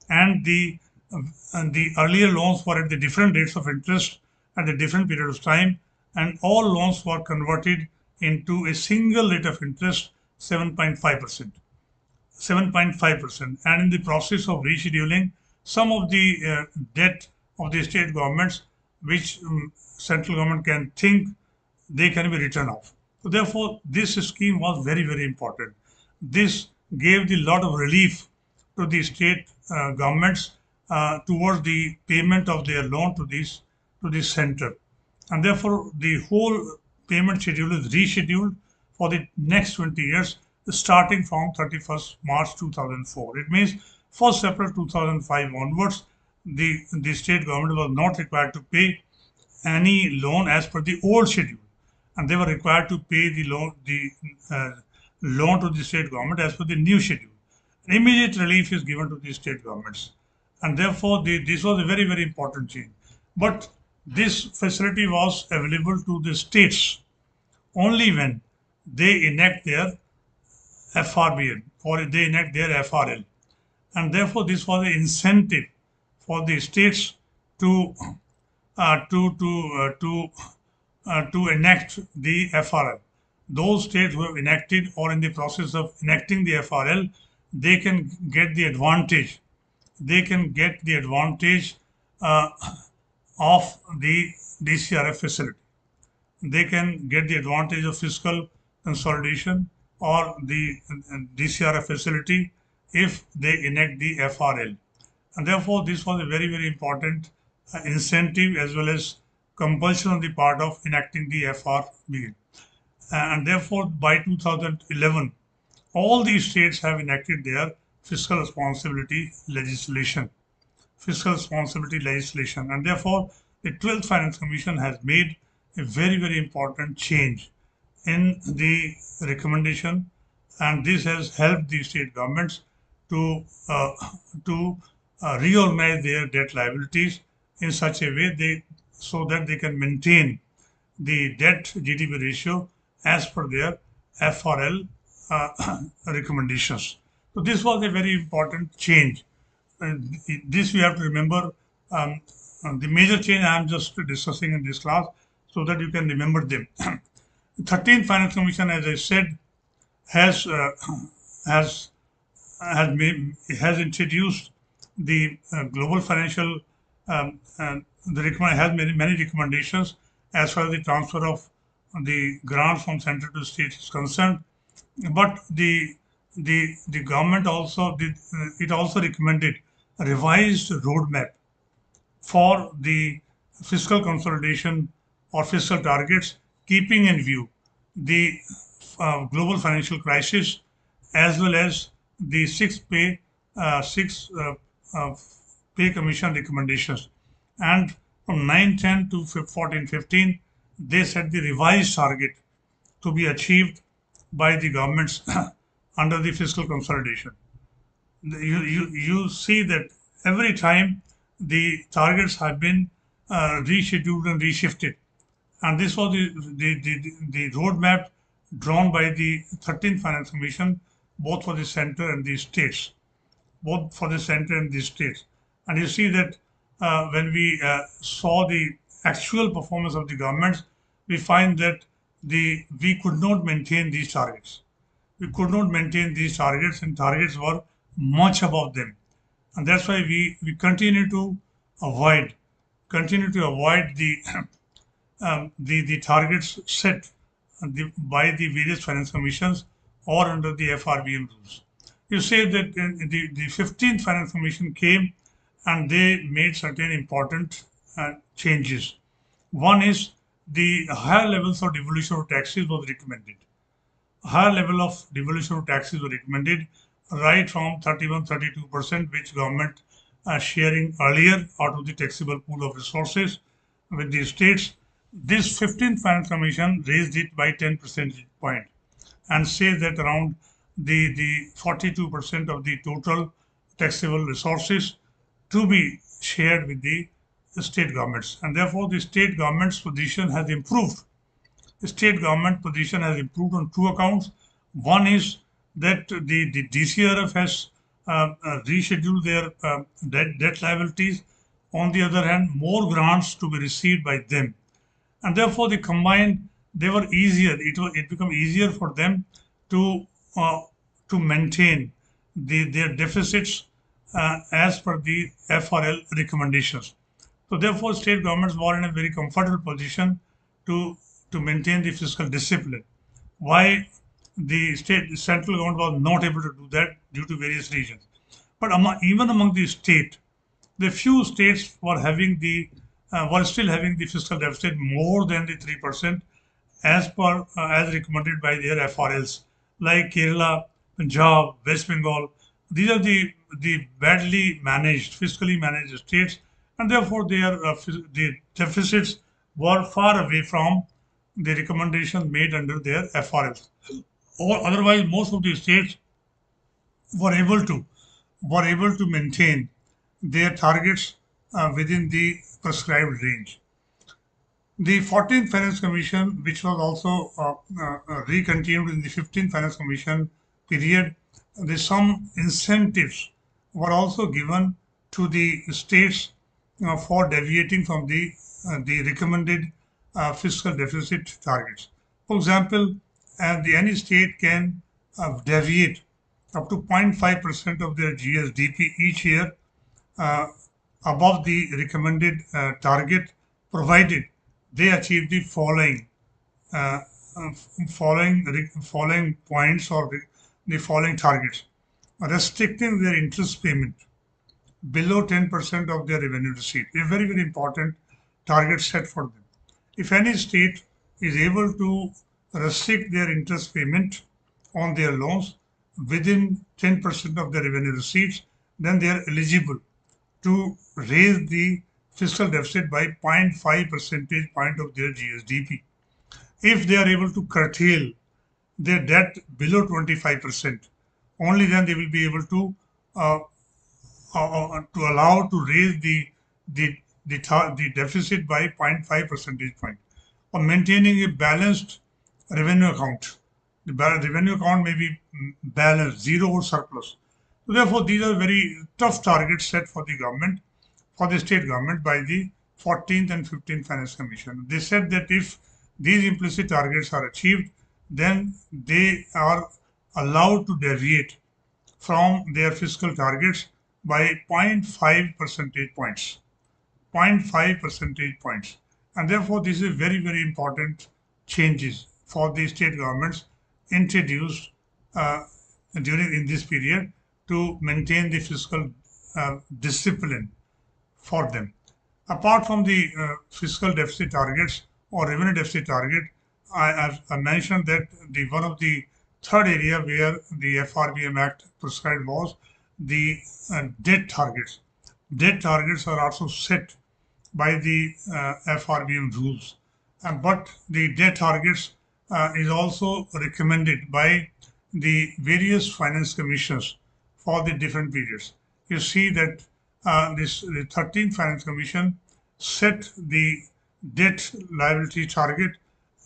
And the earlier loans were at the different rates of interest at the different period of time, and all loans were converted into a single rate of interest, 7.5%. 7.5%. And in the process of rescheduling, some of the debt of the state governments, which central government can think they can be written off. So therefore, this scheme was very, very important. This gave a lot of relief to the state governments towards the payment of their loan to the center. And therefore, the whole payment schedule is rescheduled for the next 20 years, starting from 31st March 2004. It means 1st April 2005 onwards, the state government was not required to pay any loan as per the old schedule, and they were required to pay the loan to the state government as per the new schedule. Immediate relief is given to the state governments, and therefore this was a very, very important change. But this facility was available to the states only when they enact their FRBN or they enact their FRL, and therefore this was an incentive for the states to enact the FRL. Those states who have enacted or in the process of enacting the FRL, they can get the advantage. They can get the advantage of the DCRF facility. They can get the advantage of fiscal consolidation or the DCRF facility if they enact the FRL. And therefore, this was a very, very important incentive as well as compulsion on the part of enacting the FRB. And therefore, by 2011, all these states have enacted their fiscal responsibility legislation. And therefore, the 12th Finance Commission has made a very, very important change in the recommendation, and this has helped the state governments to reorganize their debt liabilities in such a way so that they can maintain the debt GDP ratio as per their FRL recommendations. So this was a very important change. This we have to remember. The major change I am just discussing in this class so that you can remember them. The 13th Finance Commission, as I said, has introduced the global financial has many recommendations as far as the transfer of the grants from center to state is concerned. But the government also recommended a revised roadmap for the fiscal consolidation or fiscal targets, keeping in view the global financial crisis as well as the sixth pay six pay commission recommendations. And from 9-10 to 14-15, they set the revised target to be achieved by the governments under the fiscal consolidation. You see that every time the targets have been rescheduled and reshifted. And this was the roadmap drawn by the 13th Finance Commission, both for the center and the states, both for the center and the states. And you see that when we saw the actual performance of the governments, we find that we could not maintain these targets. We could not maintain these targets, and targets were much above them. And that's why we avoid continue to avoid the targets set by the various finance commissions or under the FRBM rules. You say that the 15th Finance Commission came and they made certain important changes. One is the higher levels of devolution of taxes was recommended. Higher level of devolution of taxes were recommended, right from 31-32%, which government sharing earlier out of the taxable pool of resources with the states. This 15th Finance Commission raised it by 10 percentage point and says that around the 42% of the total taxable resources to be shared with the state governments. And therefore, the state government's position has improved. The state government position has improved on two accounts. One is that the DCRF has rescheduled their debt liabilities. On the other hand, more grants to be received by them. And therefore, the combined, they were easier. It became easier for them to maintain their deficits as per the FRL recommendations. So therefore, state governments were in a very comfortable position to maintain the fiscal discipline. Why the central government was not able to do that due to various reasons. But even among the state, the few states were still having the fiscal deficit more than the 3% as recommended by their FRLs, like Kerala, Punjab, West Bengal. These are the badly managed, fiscally managed states, and therefore the deficits were far away from the recommendations made under their FRLs. Or otherwise, most of the states were able to maintain their targets within the prescribed range. The 14th Finance Commission, which was also recontinued in the 15th Finance Commission period, some incentives were also given to the states for deviating from the recommended fiscal deficit targets. For example, any state can deviate up to 0.5% of their GSDP each year above the recommended target, provided they achieve the following points or the following targets: restricting their interest payment below 10% of their revenue receipt. A very, very important target set for them. If any state is able to restrict their interest payment on their loans within 10% of their revenue receipts, then they are eligible to raise the fiscal deficit by 0.5 percentage point of their GSDP. If they are able to curtail their debt below 25%, only then they will be able to allow to raise the deficit by 0.5 percentage point. Or maintaining a balanced revenue account. The revenue account may be balanced, zero or surplus. So therefore, these are very tough targets set for the government, for the state government by the 14th and 15th Finance Commission. They said that if these implicit targets are achieved, then they are allowed to deviate from their fiscal targets by 0.5 percentage points. 0.5 percentage points. And therefore, this is very, very important changes for the state governments introduced in this period to maintain the fiscal discipline for them. Apart from the fiscal deficit targets or revenue deficit target, I mentioned that one of the third area where the FRBM Act prescribed was the debt targets. Debt targets are also set by the FRBM rules. But the debt targets is also recommended by the various finance commissions for the different periods. You see that the 13th Finance Commission set the debt liability target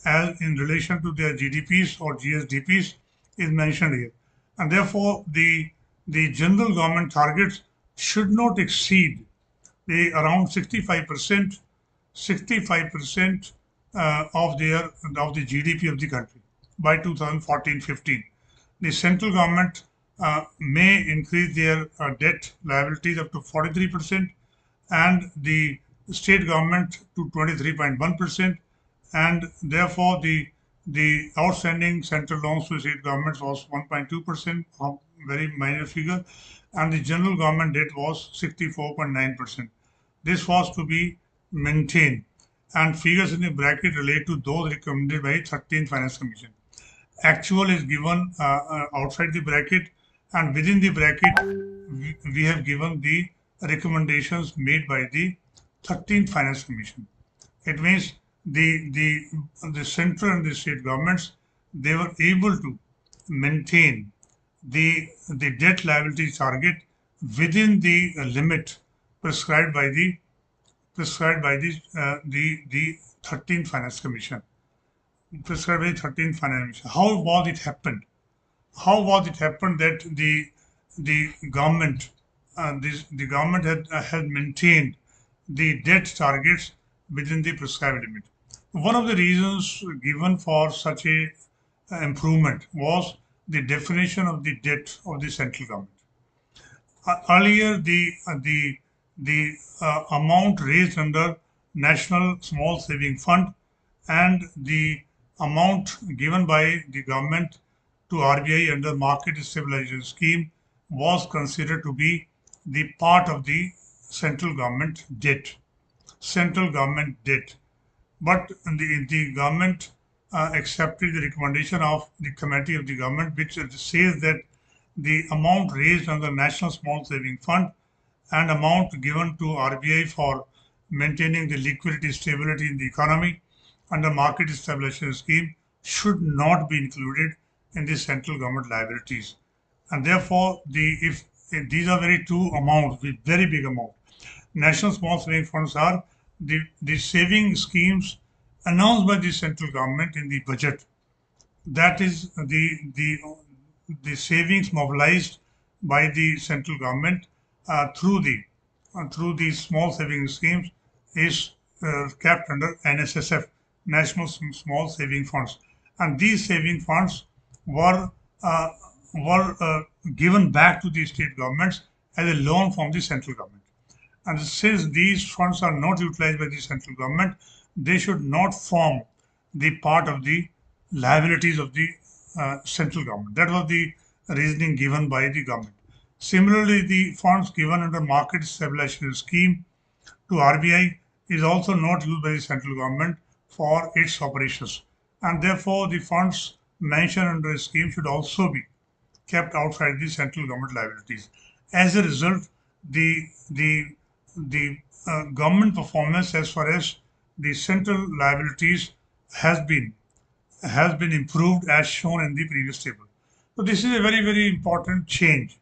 as in relation to their GDPs or GSDPs is mentioned here. And therefore, the general government targets should not exceed the around 65% of the GDP of the country by 2014-15. The central government may increase their debt liabilities up to 43%, and the state government to 23.1%, and therefore the outstanding central loans to state governments was 1.2%, a very minor figure, and the general government debt was 64.9%. This was to be maintained, and figures in the bracket relate to those recommended by 13th Finance Commission. Actual is given outside the bracket, and within the bracket we have given the recommendations made by the 13th Finance Commission. It means the central and the state governments, they were able to maintain the debt liability target within the limit prescribed by the 13th Finance Commission. Prescribed by the 13th Finance Commission. How was it happened? How was it happened that the government the government had maintained the debt targets within the prescribed limit? One of the reasons given for such a improvement was the definition of the debt of the central government. Earlier, the amount raised under National Small Saving Fund and the amount given by the government to RBI under Market Stabilization Scheme was considered to be the part of the central government debt. Central government debt. But the government accepted the recommendation of the committee of the government, which says that the amount raised on the National Small Saving Fund and amount given to RBI for maintaining the liquidity stability in the economy under Market Stabilization Scheme should not be included in the central government liabilities. And therefore, if these are very two amounts, very big amount. National Small Saving Funds are the saving schemes announced by the central government in the budget. That is the savings mobilized by the central government through the small saving schemes is kept under NSSF, National Small Saving Funds, and these saving funds were given back to the state governments as a loan from the central government. And since these funds are not utilized by the central government, they should not form the part of the liabilities of the central government. That was the reasoning given by the government. Similarly, the funds given under Market Stabilization Scheme to RBI is also not used by the central government for its operations. And therefore, the funds mentioned under the scheme should also be kept outside the central government liabilities. As a result, the government performance as far as the central liabilities has been improved as shown in the previous table. So this is a very, very important change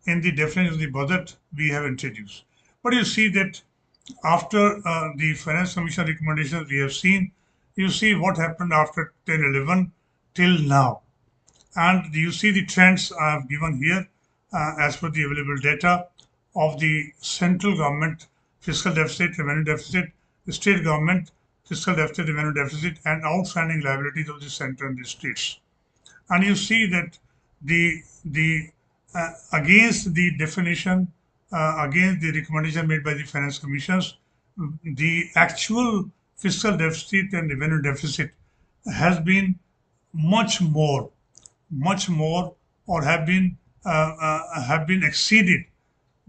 in the definition of the budget we have introduced. But you see that after the Finance Commission recommendations we have seen, you see what happened after 10-11 till now. And you see the trends I have given here as per the available data of the central government fiscal deficit, revenue deficit, the state government fiscal deficit, revenue deficit, and outstanding liabilities of the center and the states. And you see that the against the definition, against the recommendation made by the finance commissions, the actual fiscal deficit and revenue deficit has been much more, or have been exceeded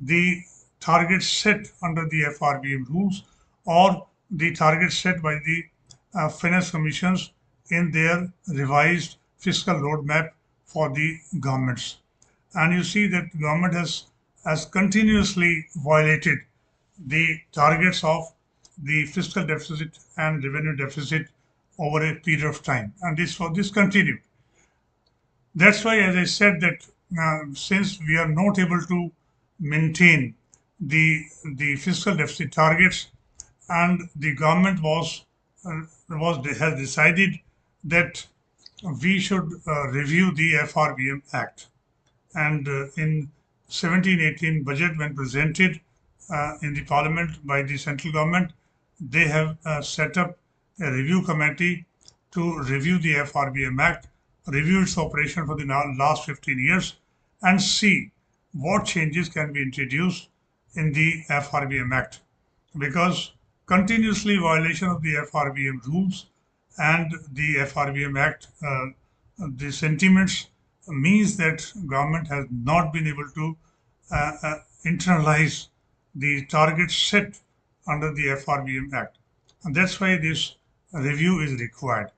the targets set under the FRBM rules or the targets set by the finance commissions in their revised fiscal roadmap for the governments. And you see that government has has continuously violated the targets of the fiscal deficit and revenue deficit over a period of time, and this continued. That's why, as I said, that since we are not able to maintain the fiscal deficit targets, and the government has decided that we should review the FRBM Act. And in 17-18 budget, when presented in the parliament by the central government, they have set up a review committee to review the FRBM Act, review its operation for the last 15 years, and see what changes can be introduced in the FRBM Act. Because continuously violation of the FRBM rules and the FRBM Act, the sentiments means that government has not been able to internalize the targets set under the FRBM Act. And that's why this review is required.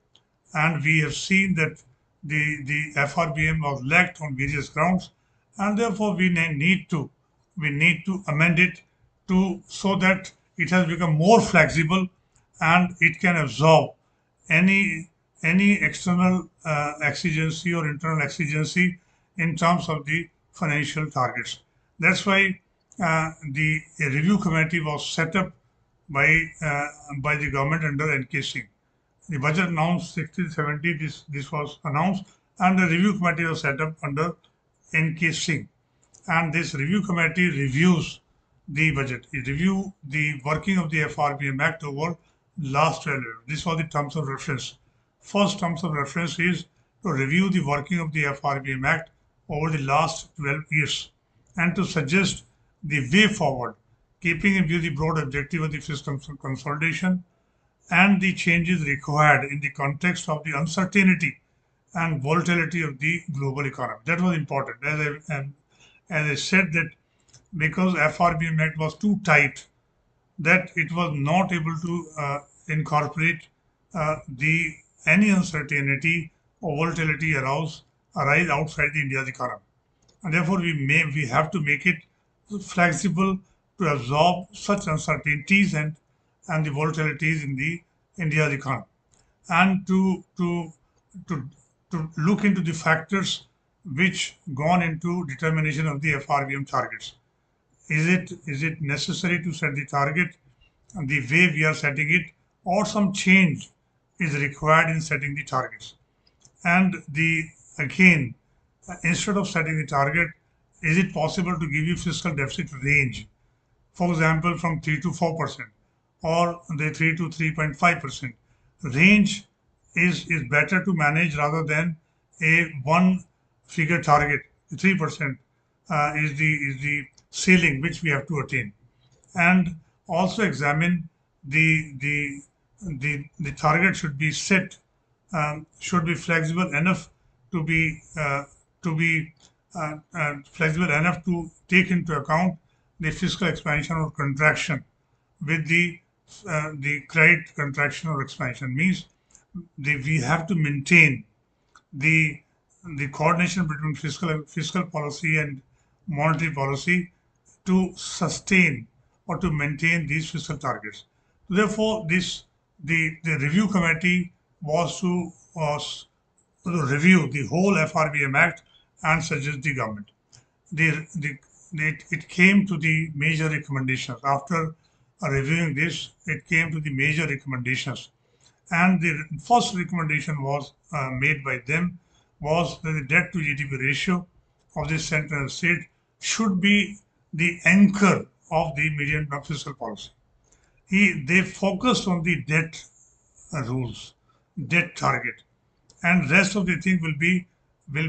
And we have seen that the FRBM was lacked on various grounds, and therefore we need to amend it so that it has become more flexible and it can absorb any external exigency or internal exigency in terms of the financial targets. That's why the a review committee was set up by the government under NK Singh. The budget announced 1670, this was announced, and the review committee was set up under NK Singh. And this review committee reviews the budget. It reviews the working of the FRBM Act over last 12 years. This was the terms of reference. First terms of reference is to review the working of the FRBM Act over the last 12 years and to suggest the way forward, keeping in view the broad objective of the fiscal consolidation and the changes required in the context of the uncertainty and volatility of the global economy. That was important. As I said, that because FRBM Act was too tight, that it was not able to incorporate the any uncertainty or volatility arise outside the India's economy. And therefore, we have to make it flexible to absorb such uncertainties and the volatilities in the India's economy, and to look into the factors which gone into determination of the FRBM targets. Is it necessary to set the target and the way we are setting it, or some change is required in setting the targets? And again, instead of setting the target, is it possible to give you fiscal deficit range? For example, from 3 to 4%, or the 3 to 3.5%. Range is better to manage rather than a one figure target. 3% is the ceiling which we have to attain. And also examine the target should be set, should be flexible enough to be flexible enough to take into account the fiscal expansion or contraction with the credit contraction or expansion. Means we have to maintain the coordination between fiscal policy and monetary policy to sustain or to maintain these fiscal targets. Therefore, the review committee was to review the whole FRBM Act and suggest the government. It came to the major recommendations. After reviewing this, it came to the major recommendations. And the first recommendation was made by them was that the debt to GDP ratio of the central state should be the anchor of the medium-term fiscal policy. They focused on the debt rules, debt target, and rest of the thing will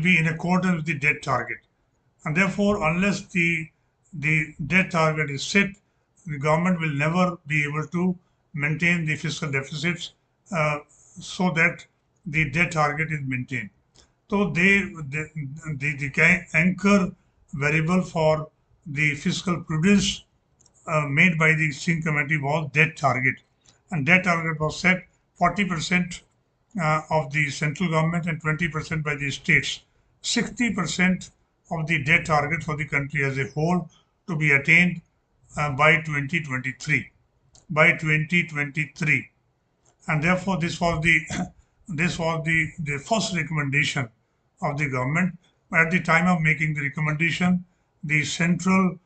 be in accordance with the debt target. And therefore, unless the debt target is set, the government will never be able to maintain the fiscal deficits so that the debt target is maintained. So the anchor variable for the fiscal prudence made by the Singh committee was debt target. And debt target was set 40% of the central government and 20% by the states. 60% of the debt target for the country as a whole to be attained by 2023. By 2023, and therefore this was the the first recommendation of the government. At the time of making the recommendation, the central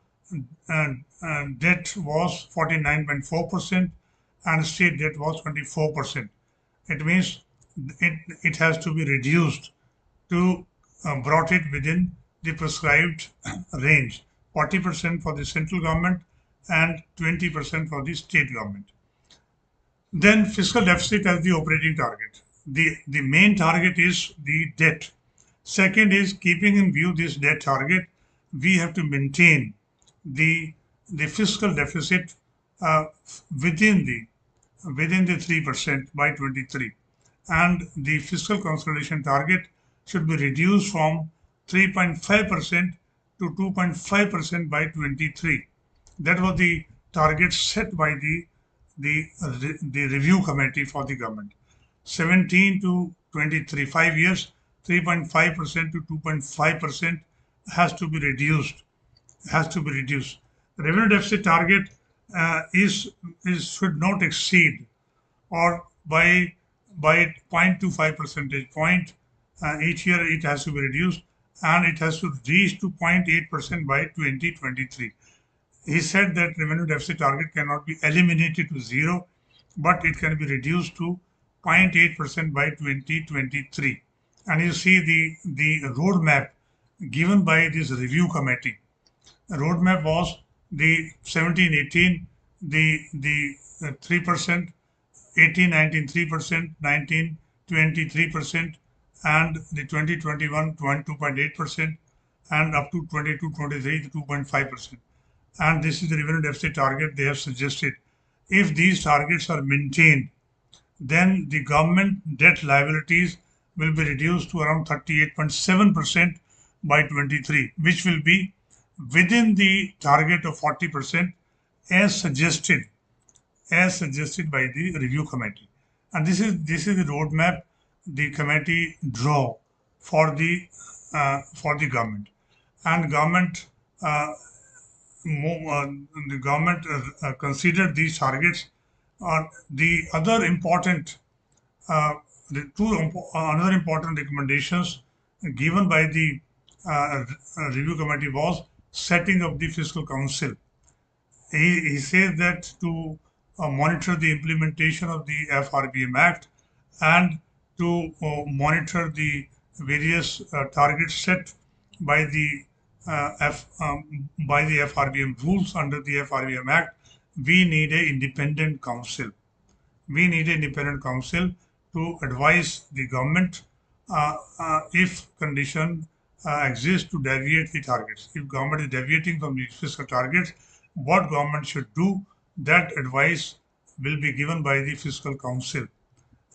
debt was 49.4% and state debt was 24%. It means it has to be reduced to brought it within the prescribed range, 40% for the central government and 20% for the state government. Then fiscal deficit as the operating target. The main target is the debt. Second is keeping in view this debt target, we have to maintain the fiscal deficit uh, within the 3% by 23, and the fiscal consolidation target should be reduced from 3.5% to 2.5% by 23. That was the target set by the review committee for the government. 17 to 23, 5 years, 3.5% to 2.5% has to be reduced. Has to be reduced. Revenue deficit target is should not exceed or by 0.25 percentage point. Each year it has to be reduced and it has to reach to 0.8% by 2023. He said that revenue deficit target cannot be eliminated to zero, but it can be reduced to 0.8% by 2023. And you see the roadmap given by this review committee. The roadmap was the 17-18, the 3%, 18-19 3%, 19-20 3%, and the 2021 2.8%, and up to 22-23 2.5%. And this is the revenue deficit target they have suggested. If these targets are maintained, then the government debt liabilities will be reduced to around 38.7% by 23, which will be within the target of 40% as suggested by the review committee. And this is the roadmap the committee draw for the government. And the government considered these targets. The other important another important recommendations given by the review committee was setting up the fiscal council. He says that to monitor the implementation of the FRBM Act and to monitor the various targets set by the by the FRBM rules under the FRBM Act, we need an independent council. We need an independent council to advise the government if condition exists to deviate the targets. If government is deviating from the fiscal targets, what government should do, that advice will be given by the fiscal council.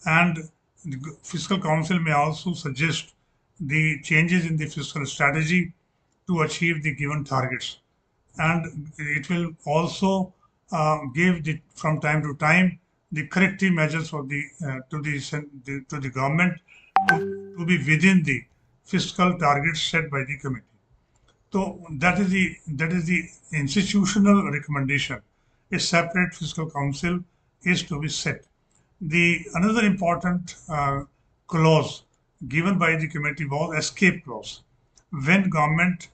And the fiscal council may also suggest the changes in the fiscal strategy to achieve the given targets. And it will also give from time to time the corrective measures for to the government to be within the fiscal targets set by the committee. So that is the institutional recommendation. A separate fiscal council is to be set. The another important clause given by the committee was escape clause. When government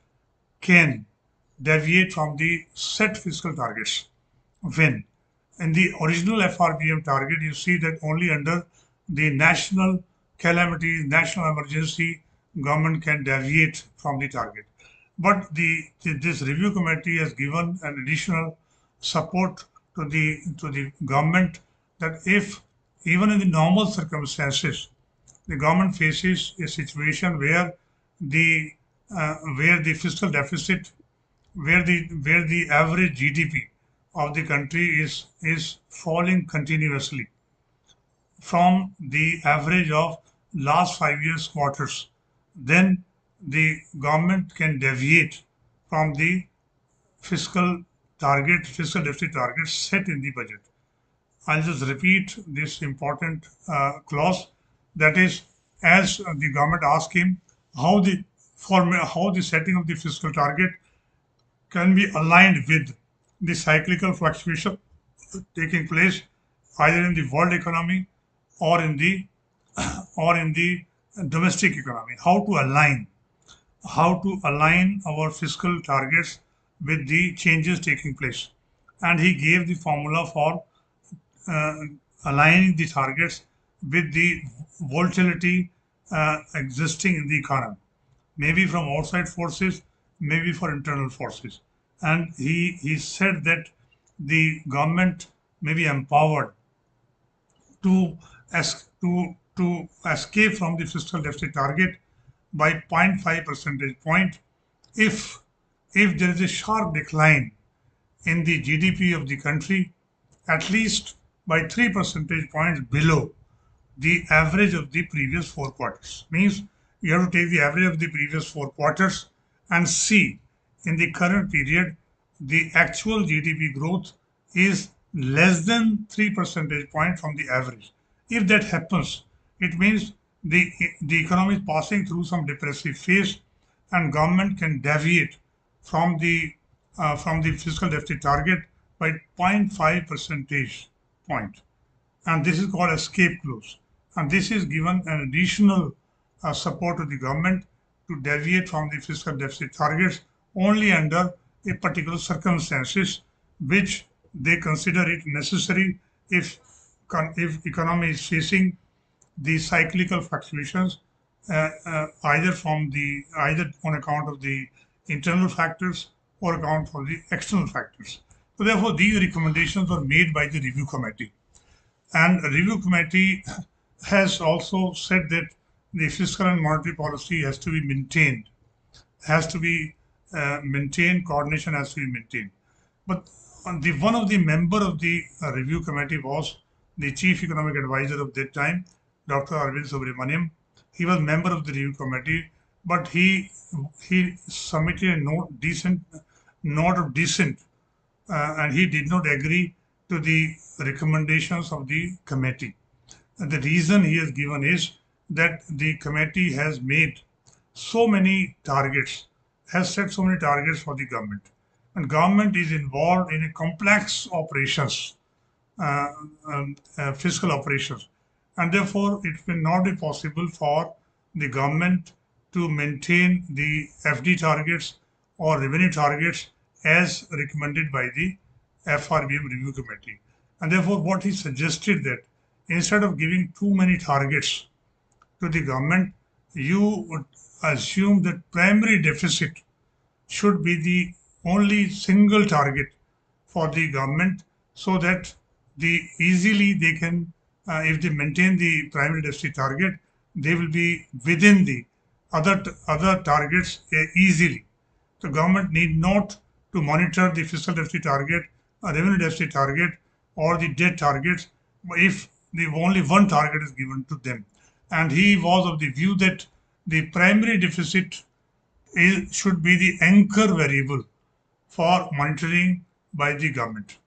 can deviate from the set fiscal targets. When in the original FRBM target, you see that only under the national calamity, national emergency, government can deviate from the target. But this review committee has given an additional support to the government that if even in the normal circumstances, the government faces a situation where the fiscal deficit, where the average GDP of the country is falling continuously from the average of last 5 years quarters, then the government can deviate from the fiscal deficit target set in the budget. I'll just repeat this important clause. That is, as the government asked him how the setting of the fiscal target can be aligned with the cyclical fluctuation taking place either in the world economy or in the domestic economy. How to align our fiscal targets with the changes taking place. And he gave the formula for uh, aligning the targets with the volatility existing in the economy, maybe from outside forces, maybe for internal forces. And he said that the government may be empowered to escape from the fiscal deficit target by zero point 0.5 percentage point if there is a sharp decline in the GDP of the country, at least by 3 percentage points below the average of the previous 4 quarters. Means you have to take the average of the previous 4 quarters and see in the current period the actual GDP growth is less than 3 percentage point from the average. If that happens, it means the economy is passing through some depressive phase, and government can deviate from the fiscal deficit target by zero point 0.5 percentage point, and this is called escape clause. And this is given an additional support to the government to deviate from the fiscal deficit targets only under a particular circumstances which they consider it necessary if economy is facing the cyclical fluctuations either on account of the internal factors or account for the external factors. So therefore, these recommendations were made by the review committee. And the review committee has also said that the fiscal and monetary policy has to be maintained, coordination has to be maintained. But one of the member of the review committee was the chief economic advisor of that time, Dr. Arvind Subramaniam. He was member of the review committee, but he submitted a note of dissent, and he did not agree to the recommendations of the committee. And the reason he has given is that the committee has made so many targets, has set so many targets for the government. And government is involved in a complex operations, fiscal operations. And therefore, it will not be possible for the government to maintain the FD targets or revenue targets as recommended by the FRBM review committee. And therefore, what he suggested that instead of giving too many targets to the government, you would assume that primary deficit should be the only single target for the government, so that easily they can, if they maintain the primary deficit target, they will be within the other targets easily. The government need not to monitor the fiscal deficit target, revenue deficit target, or the debt targets if the only one target is given to them. And he was of the view that the primary deficit should be the anchor variable for monitoring by the government.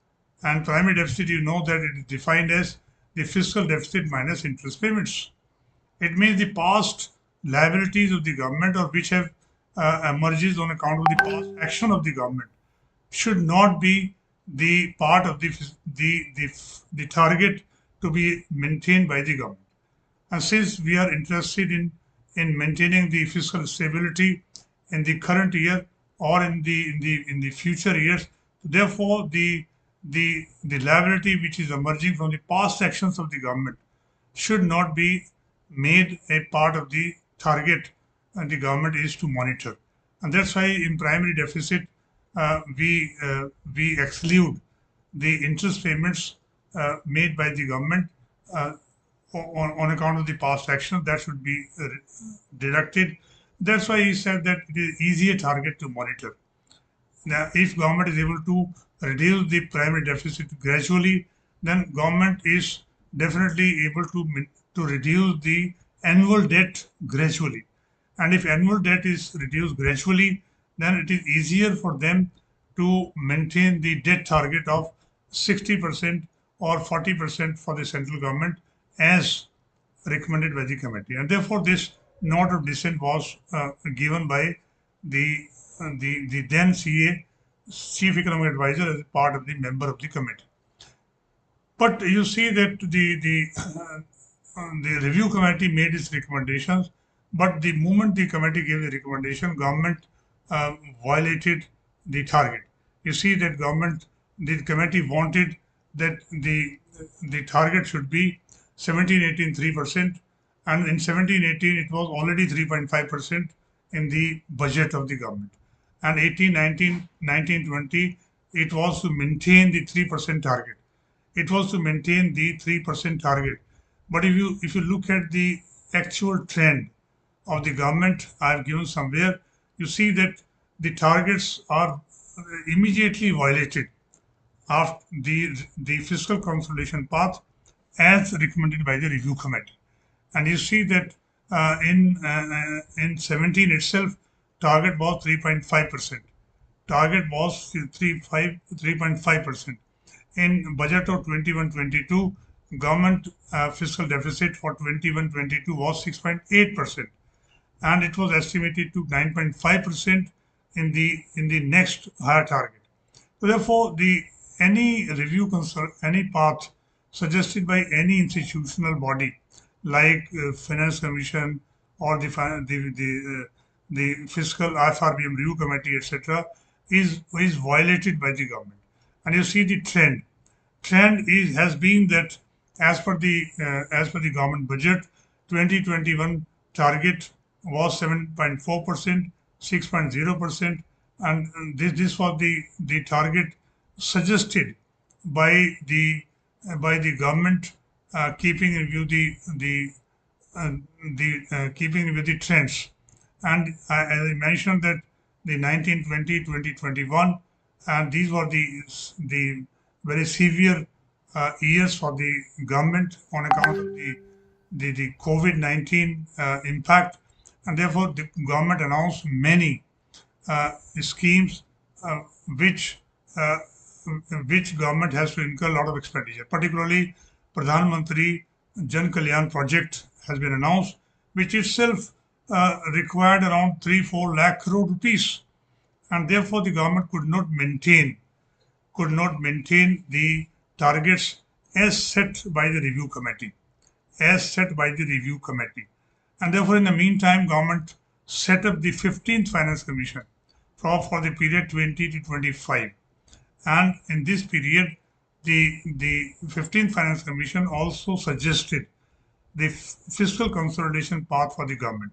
And primary deficit, you know that it is defined as the fiscal deficit minus interest payments. It means the past liabilities of the government or which have emerges on account of the past action of the government should not be the part of the target to be maintained by the government. And since we are interested in maintaining the fiscal stability in the current year or in the future years, therefore the liability which is emerging from the past actions of the government should not be made a part of the target and the government is to monitor. And that's why in primary deficit we exclude the interest payments made by the government on account of the past action. That should be deducted. That's why he said that it is easier target to monitor. Now, if government is able to reduce the primary deficit gradually, then government is definitely able to reduce the annual debt gradually. And if annual debt is reduced gradually, then it is easier for them to maintain the debt target of 60% or 40% for the central government as recommended by the committee. And therefore, this note of dissent was given by the then CA, chief economic advisor as a part of the member of the committee. But you see that the review committee made its recommendations, but the moment the committee gave the recommendation, government uh, violated the target. You see that the committee wanted that the target should be 17-18 3%, and in 17-18 it was already 3.5% in the budget of the government, and 18-19 it was to maintain the 3% target. It was to maintain the 3% target. But if you look at the actual trend of the government I've given somewhere, you see that the targets are immediately violated after the fiscal consolidation path as recommended by the review committee. And you see that in 17 itself, target was 3.5%. Target was 3.5%. In budget of 21-22, government fiscal deficit for 21-22 was 6.8%, and it was estimated to 9.5% in the next higher target. So therefore, the any path suggested by any institutional body like Finance Commission or the Fiscal FRBM Review Committee, etc., is violated by the government. And you see the trend has been that as per the government budget, 2021 target was 7.4%, 6.0%, and this was the target suggested by the government, keeping in view uh, keeping in view the trends. And as I mentioned that the 1920, 2021, and these were the very severe years for the government on account of the COVID-19 impact, and therefore the government announced many schemes uh, which uh, which government has to incur a lot of expenditure. Particularly, Pradhan Mantri Jan Kalyan project has been announced, which itself required around 3-4 lakh crore rupees, and therefore the government could not maintain the targets as set by the review committee, and therefore in the meantime government set up the 15th finance commission for the period 20 to 25. And in this period, the 15th Finance Commission also suggested the fiscal consolidation path for the government.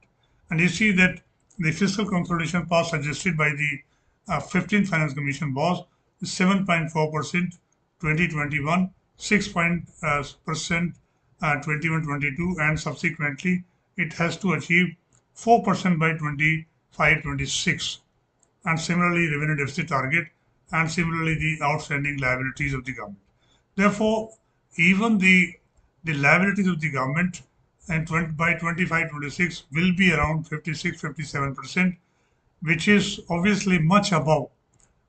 And you see that the fiscal consolidation path suggested by the 15th Finance Commission was 7.4% 2021, 6% 21-22, and subsequently it has to achieve 4% by 25-26, and similarly revenue deficit target, and similarly the outstanding liabilities of the government. Therefore, even the liabilities of the government and by 25-26 will be around 56-57%, which is obviously much above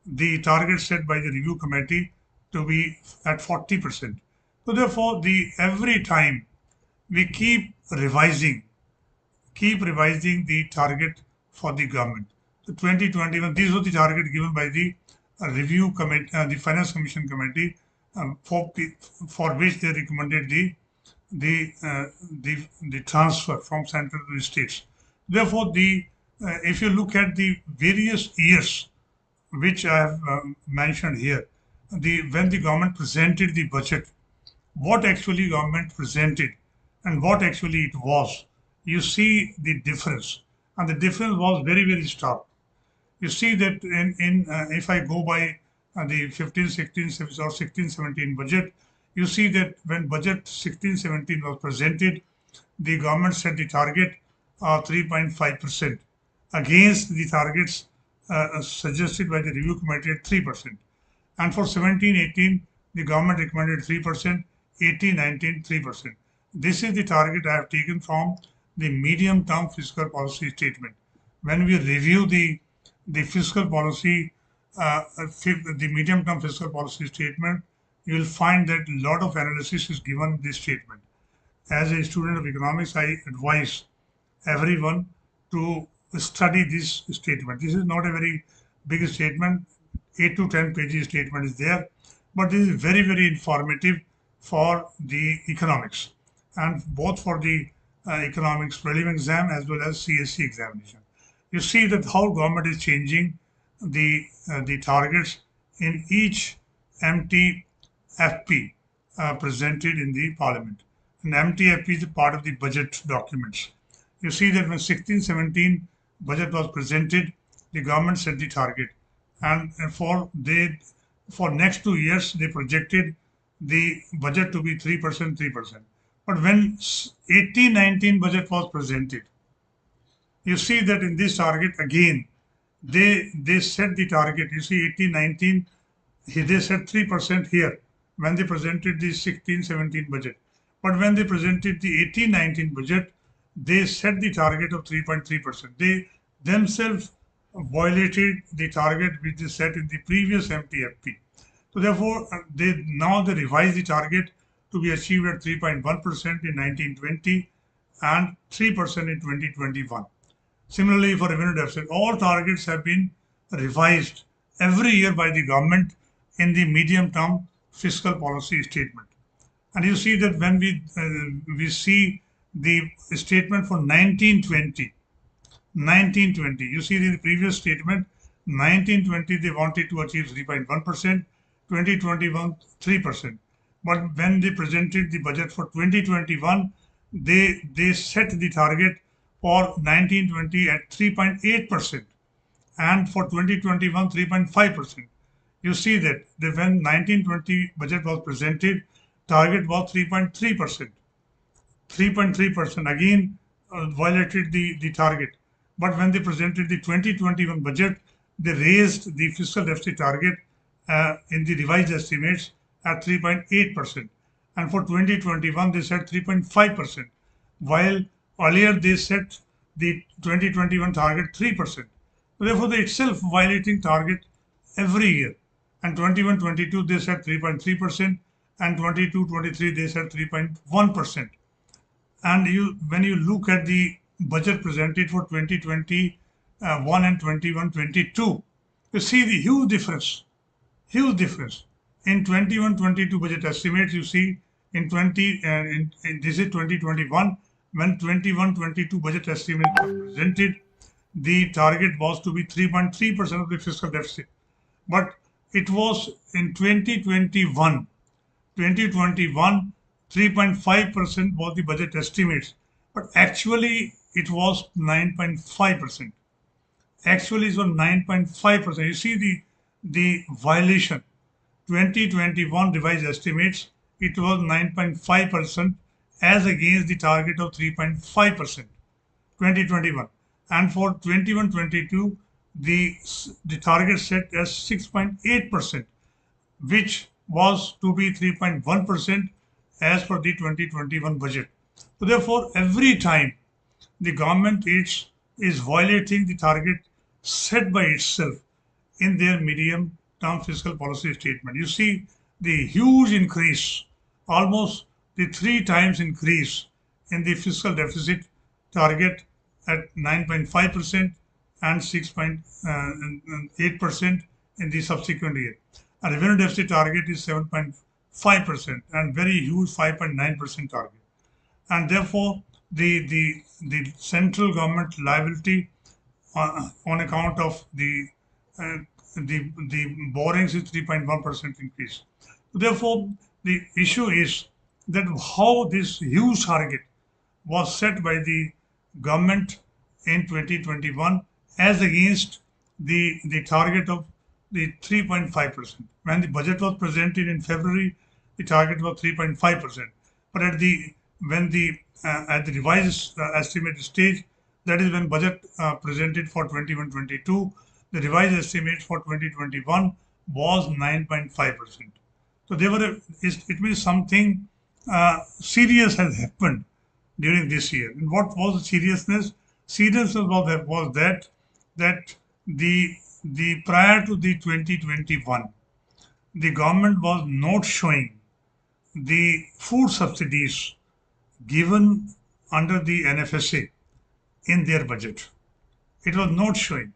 the target set by the review committee to be at 40%. So therefore, every time we keep revising the target for the government. So 2021, these were the target given by the review committee, the Finance Commission committee, for which they recommended the transfer from central to the states. Therefore, if you look at the various years which I have mentioned here, when the government presented the budget, what actually government presented and what actually it was, you see the difference, and the difference was very, very stark. You see that if I go by the 15-16 or 16-17 budget, you see that when budget 16-17 was presented, the government set the target 3.5% against the targets suggested by the review committee at 3%. And for 17-18, the government recommended 3%, 18-19, 3%. This is the target I have taken from the medium-term fiscal policy statement. When we review the fiscal policy, the medium-term fiscal policy statement, you will find that a lot of analysis is given in this statement. As a student of economics, I advise everyone to study this statement. This is not a very big statement. 8 to 10 pages statement is there, but this is very, very informative for the economics, and both for the economics prelim exam as well as CSE examination. You see that how government is changing the targets in each MTFP presented in the parliament. And MTFP is a part of the budget documents. You see that when 16-17 budget was presented, the government set the target, and for next 2 years they projected the budget to be 3%, 3%. But when 18-19 budget was presented, you see that in this target again they set the target. You see 18-19, they said 3% here when they presented the 16-17 budget. But when they presented the 18-19 budget, they set the target of 3.3%. They themselves violated the target which they set in the previous MTFP. So therefore, they revise the target to be achieved at 3.1% in 1920 and 3% in 2021. Similarly, for revenue deficit, all targets have been revised every year by the government in the medium-term fiscal policy statement. And you see that when we see the statement for 1920, you see the previous statement, 1920 they wanted to achieve 3.1%, 2021 3%. But when they presented the budget for 2021, they set the target for 1920 at 3.8%, and for 2021 3.5%. You see that when 1920 budget was presented, target was 3.3%. 3.3% again violated the target. But when they presented the 2021 budget, they raised the fiscal deficit target in the revised estimates at 3.8%. And for 2021, they said 3.5%, while earlier they set the 2021 target 3%. Therefore, they itself violating target every year. And 21-22 they said 3.3%, and 22-23 they said 3.1%. And when you look at the budget presented for 2021 and 21-22, you see the huge difference. Huge difference. In 21-22 budget estimates, you see in this is 2021, when 21-22 budget estimate was presented, the target was to be 3.3% of the fiscal deficit. But it was in 2021, 3.5% was the budget estimates, but actually it was 9.5%. Actually, it was 9.5%. You see the violation. 2021 revised estimates, it was 9.5% as against the target of 3.5%, 2021. And for 21-22, the target set as 6.8%, which was to be 3.1% as per the 2021 budget. So therefore, every time the government is violating the target set by itself in their medium-term fiscal policy statement. You see the huge increase, almost the 3 times increase in the fiscal deficit target at 9.5% and 6.8% in the subsequent year. A revenue deficit target is 7.5% and very huge 5.9% target. And therefore, the central government liability on account of the borrowings is 3.1% increase. Therefore, the issue is that how this huge target was set by the government in 2021 as against the target of the 3.5%. When the budget was presented in February, the target was 3.5%. But at the revised estimate stage, that is when budget presented for 21-22, the revised estimate for 2021 was 9.5%. So it means something serious has happened during this year. And what was the seriousness? Seriousness was that the prior to the 2021, the government was not showing the food subsidies given under the NFSA in their budget. It was not showing,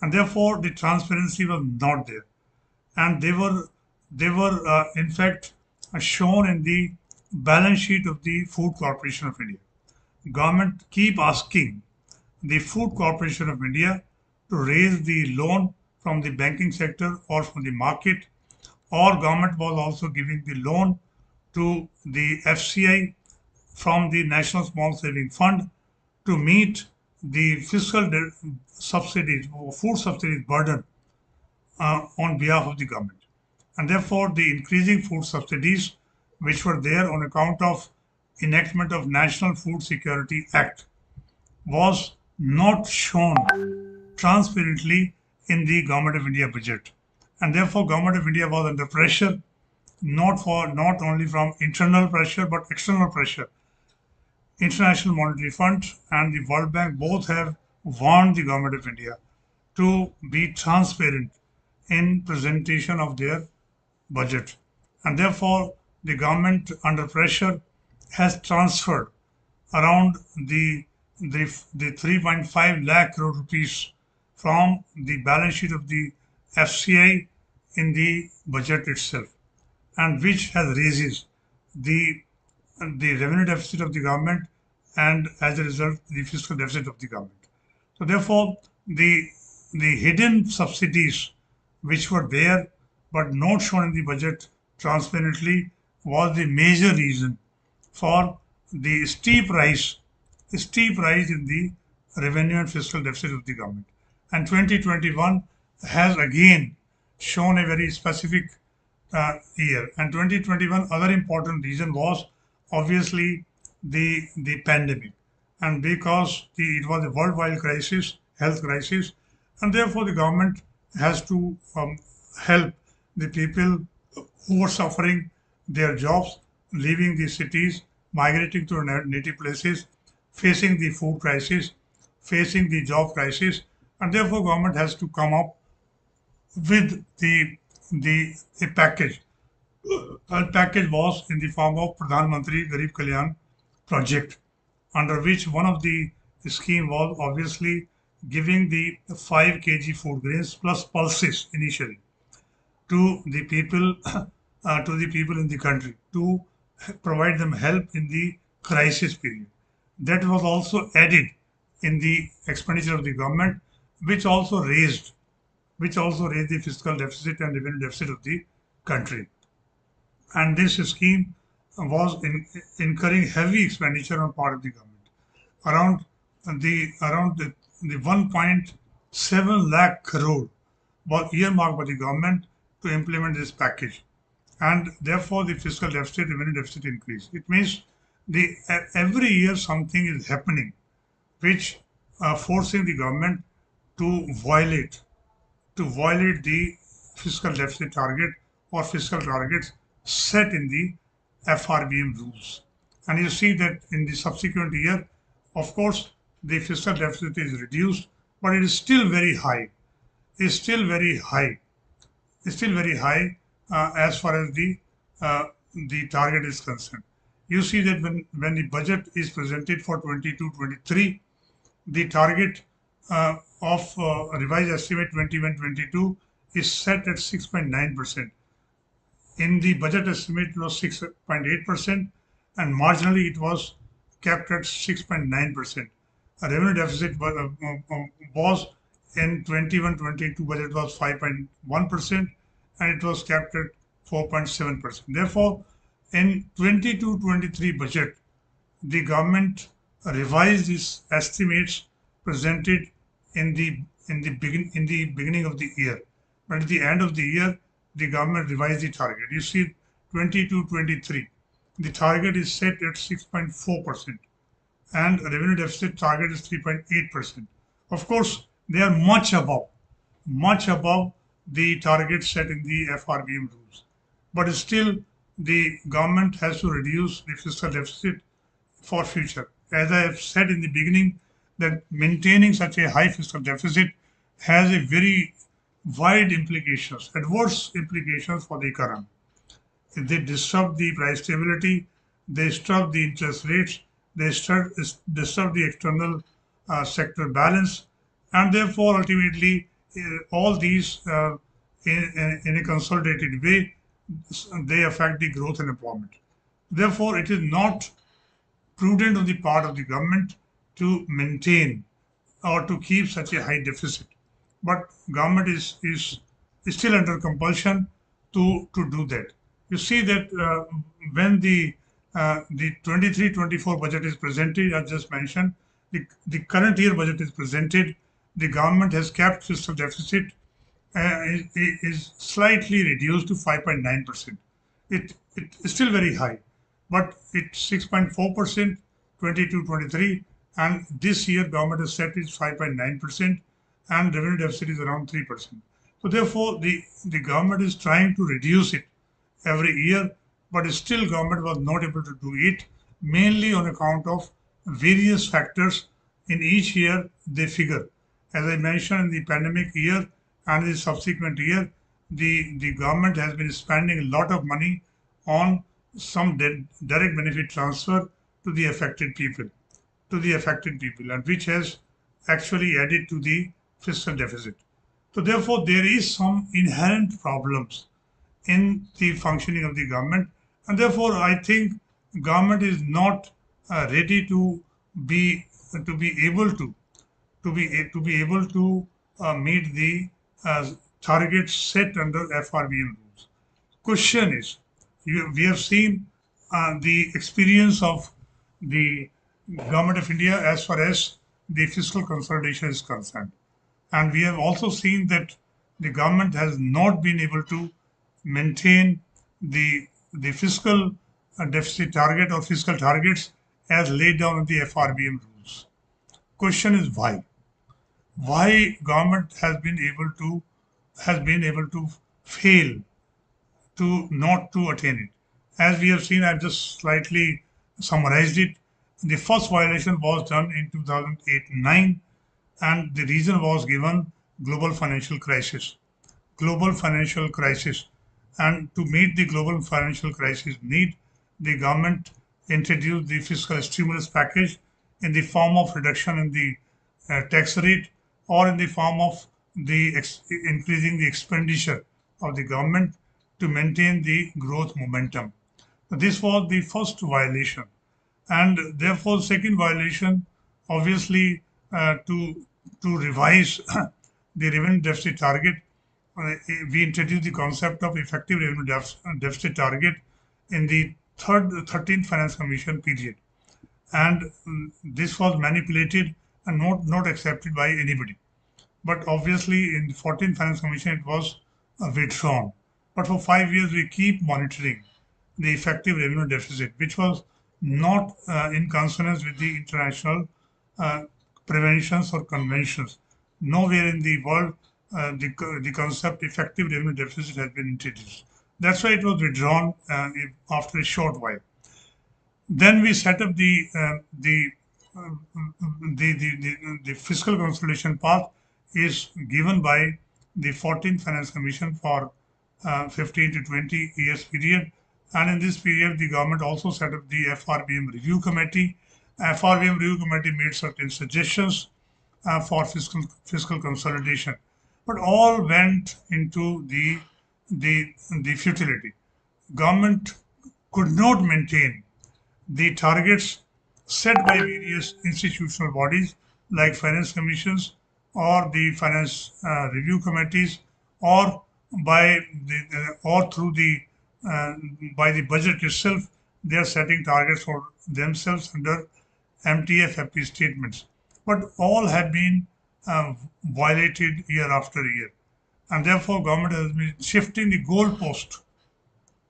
and therefore the transparency was not there. and they were in fact shown in the balance sheet of the Food Corporation of India. Government keep asking the Food Corporation of India to raise the loan from the banking sector or from the market, or government was also giving the loan to the FCI from the National Small Saving Fund to meet the fiscal subsidies or food subsidies burden on behalf of the government. And therefore, the increasing food subsidies, which were there on account of enactment of National Food Security Act, was not shown transparently in the Government of India budget. And therefore, Government of India was under pressure, not only from internal pressure but external pressure. International Monetary Fund and the World Bank both have warned the Government of India to be transparent in presentation of their budget. And therefore, the government under pressure has transferred around the 3.5 lakh crore rupees from the balance sheet of the FCI in the budget itself, and which has raises the the revenue deficit of the government, and as a result the fiscal deficit of the government. So therefore the hidden subsidies which were there but not shown in the budget transparently was the major reason for the steep rise in the revenue and fiscal deficit of the government. And 2021 has again shown a very specific year. And 2021 other important reason was obviously the pandemic, and because it was a worldwide crisis, health crisis, and therefore the government has to help the people who were suffering their jobs, leaving the cities, migrating to native places, facing the food crisis, facing the job crisis, and therefore government has to come up with the a package. A package was in the form of Pradhan Mantri Garib Kalyan project, under which one of the scheme was obviously giving the 5 kg food grains plus pulses initially to the people in the country to provide them help in the crisis period. That was also added in the expenditure of the government, which also raised the fiscal deficit and revenue deficit of the country. And this scheme was incurring heavy expenditure on part of the government. Around the 1.7 lakh crore was earmarked by the government to implement this package, and therefore the fiscal deficit, revenue deficit increased. It means every year something is happening which forcing the government to violate the fiscal deficit target or fiscal targets set in the FRBM rules. And you see that in the subsequent year, of course, the fiscal deficit is reduced, but it is still very high. It's still very high. It's still very high as far as the target is concerned. You see that when the budget is presented for 22-23, the target of revised estimate 21-22 is set at 6.9%. In the budget estimate, it was 6.8%, and marginally it was kept at 6.9%. A revenue deficit was in 21-22 budget was 5.1%, and it was kept at 4.7%. Therefore, in 22-23 budget, the government revised its estimates presented in the beginning of the year, but at the end of the year, the government revised the target. You see, 22-23, the target is set at 6.4%, and revenue deficit target is 3.8%. Of course, they are much above the target set in the FRBM rules, but still the government has to reduce the fiscal deficit for future. As I have said in the beginning, that maintaining such a high fiscal deficit has a very wide implications, adverse implications for the economy. They disrupt the price stability, they disrupt the interest rates, they disrupt the external sector balance, and therefore ultimately all these in a consolidated way, they affect the growth and employment. Therefore, it is not prudent on the part of the government to maintain or to keep such a high deficit. But government is still under compulsion to do that. You see that when the 23-24 budget is presented, as just mentioned, the current year budget is presented, the government has kept fiscal deficit is slightly reduced to 5.9%. It is still very high, but it's 6.4%, 22-23, and this year government has set is 5.9%, and revenue deficit is around 3%. So therefore, the government is trying to reduce it every year, but still government was not able to do it, mainly on account of various factors. In each year they figure. As I mentioned, in the pandemic year and the subsequent year, the government has been spending a lot of money on some direct benefit transfer to the affected people, and which has actually added to the fiscal deficit. So therefore, there is some inherent problems in the functioning of the government, and therefore I think government is not ready be to be able to be able to meet the targets set under FRBM rules. Question is, we have seen the experience of the government of India as far as the fiscal consolidation is concerned. And we have also seen that the government has not been able to maintain the fiscal deficit target or fiscal targets as laid down in the FRBM rules. Question is why? Why government has been able to fail to not to attain it? As we have seen, I've just slightly summarized it. The first violation was done in 2008-9, and the reason was given global financial crisis. Global financial crisis. And to meet the global financial crisis need, the government introduced the fiscal stimulus package in the form of reduction in the tax rate or in the form of increasing the expenditure of the government to maintain the growth momentum. This was the first violation, and therefore second violation, obviously, to revise the revenue deficit target. We introduced the concept of effective revenue deficit target in the 13th Finance Commission period, and this was manipulated and not accepted by anybody. But obviously, in the 14th Finance Commission, it was withdrawn. But for 5 years, we keep monitoring the effective revenue deficit, which was not in consonance with the international preventions or conventions. Nowhere in the world the concept effective revenue deficit has been introduced. That's why it was withdrawn after a short while. Then we set up the fiscal consolidation path is given by the 14th Finance Commission for 15 to 20 years period. And in this period, the government also set up the FRBM Review Committee. FRBM Review Committee made certain suggestions for fiscal consolidation, but all went into the futility. Government could not maintain the targets set by various institutional bodies like finance commissions or the finance review committees, or through the by the budget itself. They are setting targets for themselves under MTF-FP statements, but all have been violated year after year, and therefore government has been shifting the goalpost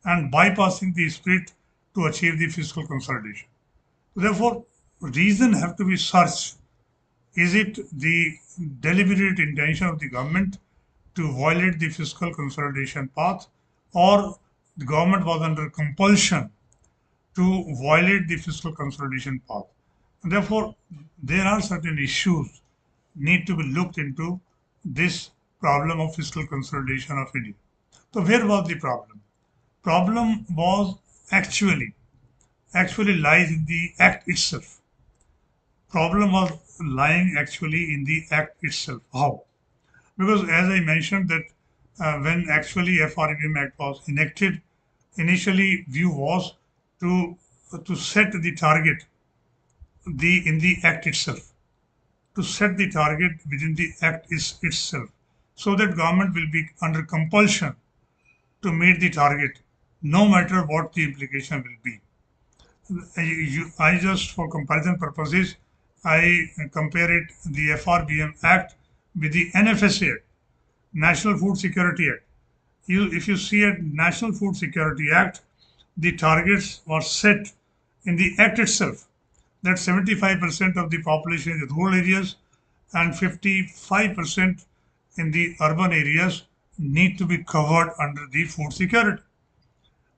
and bypassing the spirit to achieve the fiscal consolidation. Therefore, reason have to be searched. Is it the deliberate intention of the government to violate the fiscal consolidation path, or the government was under compulsion to violate the fiscal consolidation path? And therefore, there are certain issues need to be looked into this problem of fiscal consolidation of India. So where was the problem? Problem was actually lies in the act itself. Problem was lying actually in the act itself. How? Because as I mentioned that when actually FRBM Act was enacted, initially view was to set the target in the act itself, to set the target within the act itself, so that government will be under compulsion to meet the target, no matter what the implication will be. I just, for comparison purposes, I compare it the FRBM Act with the NFSA Act, National Food Security Act. If you see at National Food Security Act, the targets were set in the act itself, that 75% of the population in the rural areas and 55% in the urban areas need to be covered under the food security.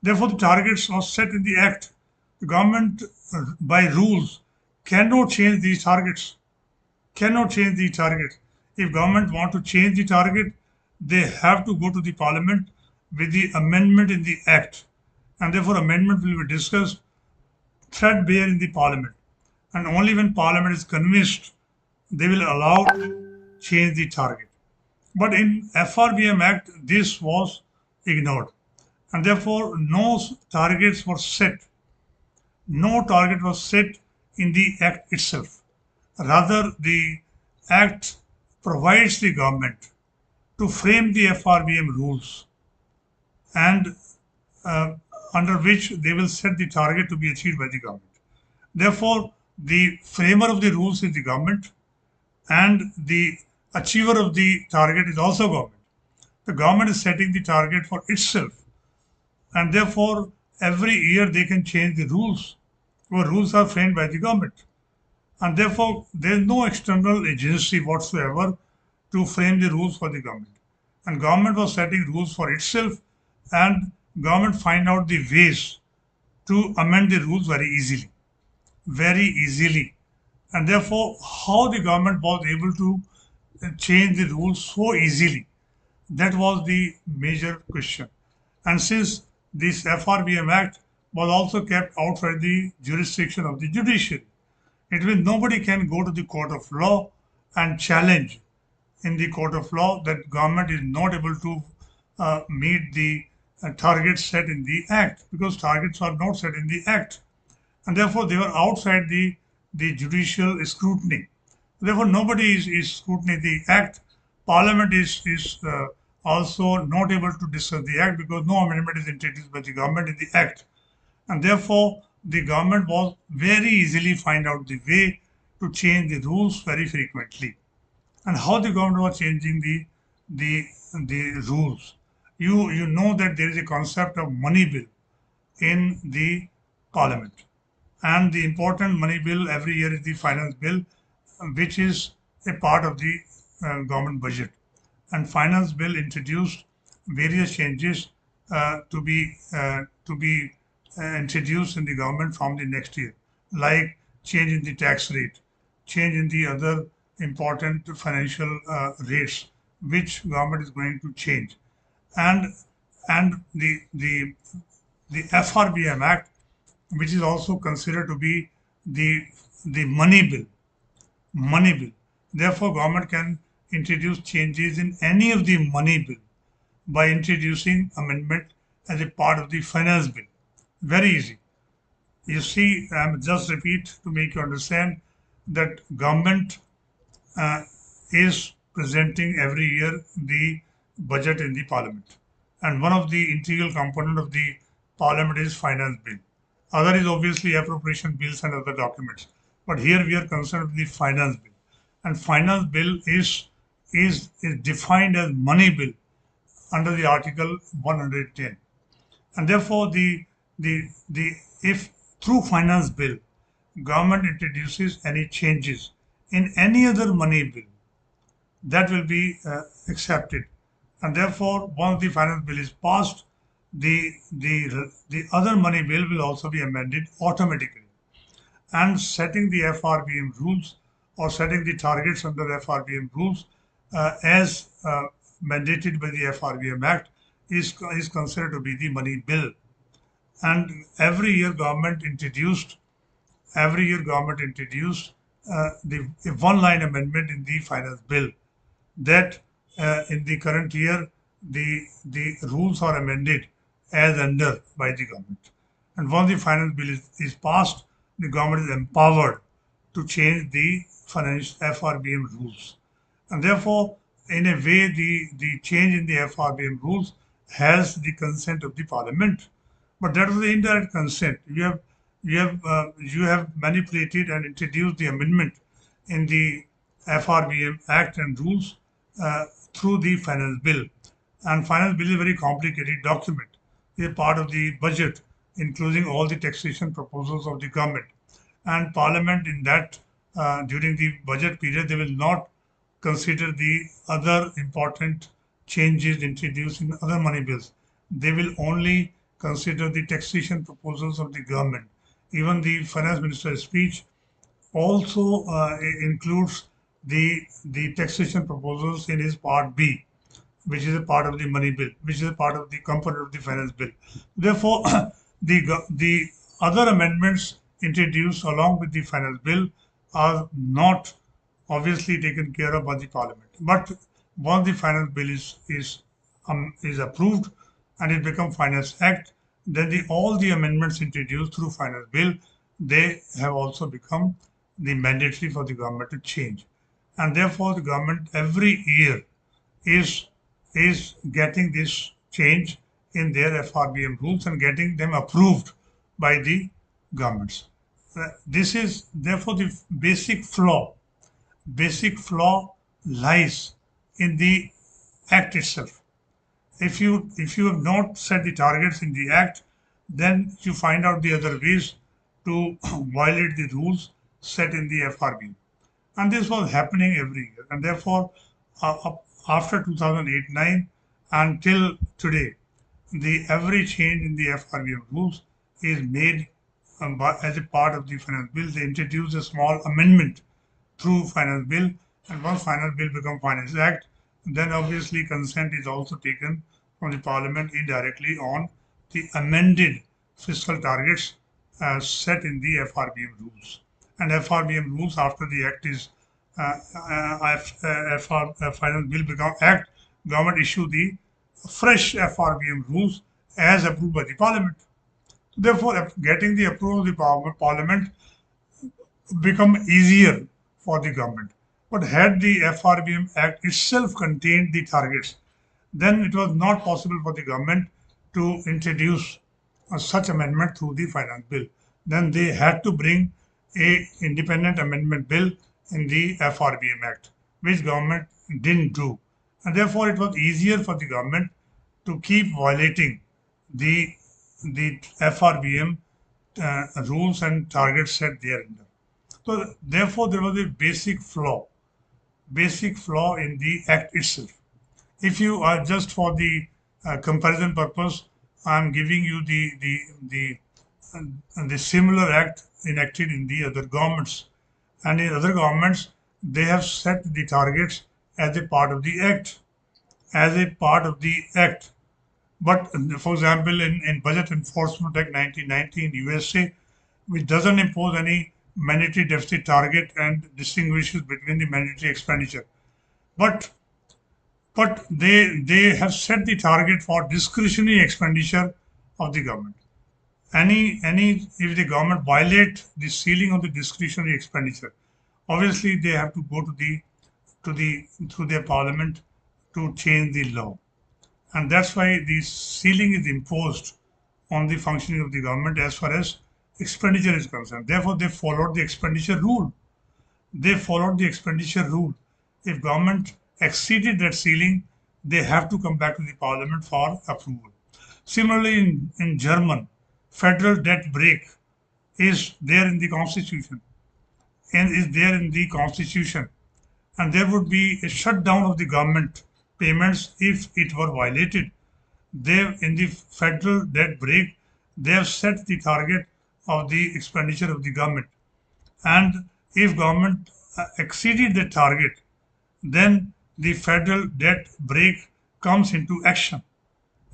Therefore, the targets are set in the act. The government, by rules, cannot change these targets. Cannot change the target. If government want to change the target, they have to go to the parliament with the amendment in the act, and therefore amendment will be discussed threadbare in the parliament. And only when parliament is convinced, they will allow to change the target. But in FRBM Act, this was ignored, and therefore no targets were set. No target was set in the act itself. Rather, the act provides the government to frame the FRBM rules, and uh, under which they will set the target to be achieved by the government. Therefore, the framer of the rules is the government, and the achiever of the target is also government. The government is setting the target for itself, and therefore every year they can change the rules, where rules are framed by the government. And therefore there is no external agency whatsoever to frame the rules for the government. And government was setting rules for itself, and government find out the ways to amend the rules very easily. Very easily. And therefore, how the government was able to change the rules so easily, that was the major question. And since this FRBM Act was also kept outside the jurisdiction of the judiciary, it means nobody can go to the court of law and challenge in the court of law that government is not able to meet the targets set in the act, because targets are not set in the act, and therefore they were outside the judicial scrutiny. Therefore, nobody is scrutinying the act. Parliament is also not able to discuss the act because no amendment is introduced by the government in the act, and therefore the government was very easily find out the way to change the rules very frequently. And how the government was changing the rules. You know that there is a concept of money bill in the parliament, and the important money bill every year is the finance bill, which is a part of the government budget. And finance bill introduced various changes to be introduced in the government from the next year, like change in the tax rate, change in the other important financial rates, which government is going to change, and the FRBM Act, which is also considered to be the money bill. Money bill. Therefore, government can introduce changes in any of the money bill by introducing amendment as a part of the finance bill. Very easy. You see, I'm just repeat to make you understand that government is presenting every year the budget in the parliament, and one of the integral component of the parliament is finance bill. Other is obviously appropriation bills and other documents, but here we are concerned with the finance bill, and finance bill is defined as money bill under the article 110, and therefore the if through finance bill government introduces any changes in any other money bill, that will be accepted, and therefore once the finance bill is passed, the other money bill will also be amended automatically. And setting the FRBM rules, or setting the targets under FRBM rules as mandated by the FRBM Act, is considered to be the money bill. And every year government introduced the one line amendment in the finance bill, that in the current year the rules are amended as under by the government. And once the finance bill is passed, the government is empowered to change the finance FRBM rules. And therefore, in a way, the change in the FRBM rules has the consent of the parliament. But that is the indirect consent. You have manipulated and introduced the amendment in the FRBM Act and rules through the finance bill. And finance bill is a very complicated document. It is part of the budget, including all the taxation proposals of the government. And parliament in that during the budget period, they will not consider the other important changes introduced in other money bills. They will only consider the taxation proposals of the government. Even the finance minister's speech also includes the taxation proposals in his part B, which is a part of the money bill, which is a part of the component of the finance bill. Therefore, the other amendments introduced along with the finance bill are not obviously taken care of by the parliament. But once the finance bill is approved and it becomes finance act, then all the amendments introduced through finance bill, they have also become the mandatory for the government to change. And therefore, the government every year is is getting this change in their FRBM rules and getting them approved by the governments. This is therefore the basic flaw. Basic flaw lies in the act itself. If you have not set the targets in the act, then you find out the other ways to violate the rules set in the FRB. And this was happening every year. And therefore, after 2008-9 until today, every change in the FRBM rules is made as a part of the finance bill. They introduce a small amendment through finance bill, and once finance bill becomes finance act, then obviously consent is also taken from the parliament indirectly on the amended fiscal targets set in the FRBM rules. And FRBM rules after the act is finance bill become act, government issue the fresh FRBM rules as approved by the parliament. Therefore, getting the approval of the parliament become easier for the government. But had the FRBM Act itself contained the targets, then it was not possible for the government to introduce such amendment through the finance bill. Then they had to bring a independent amendment bill in the FRBM Act, which government didn't do. And therefore, it was easier for the government to keep violating the FRBM rules and targets set therein. So therefore, there was a basic flaw in the act itself. If you are just for the comparison purpose, I am giving you the similar act enacted in the other governments, and in other governments they have set the targets as a part of the act, But for example, in Budget Enforcement Act 1990 in USA, which doesn't impose any mandatory deficit target and distinguishes between the mandatory expenditure. But they have set the target for discretionary expenditure of the government. If the government violate the ceiling of the discretionary expenditure, obviously they have to go through their parliament to change the law. And that's why the ceiling is imposed on the functioning of the government as far as expenditure is concerned. Therefore, they followed the expenditure rule. If government exceeded that ceiling, they have to come back to the parliament for approval. Similarly, in German, federal debt break is there in the constitution, and there would be a shutdown of the government payments if it were violated. In the federal debt break, they have set the target of the expenditure of the government. And if government exceeded the target, then the federal debt break comes into action.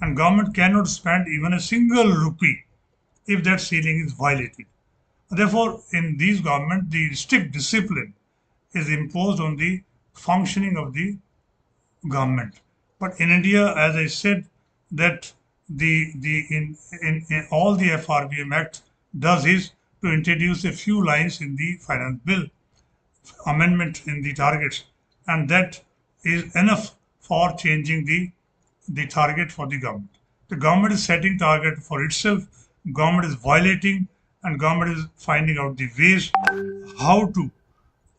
And government cannot spend even a single rupee if that ceiling is violated. Therefore, in these governments, the strict discipline is imposed on the functioning of the government. But in India, as I said, that in all the FRBM Act does is to introduce a few lines in the finance bill, amendment in the targets, and that is enough for changing the target for the government. The government is setting target for itself, government is violating, and government is finding out the ways how to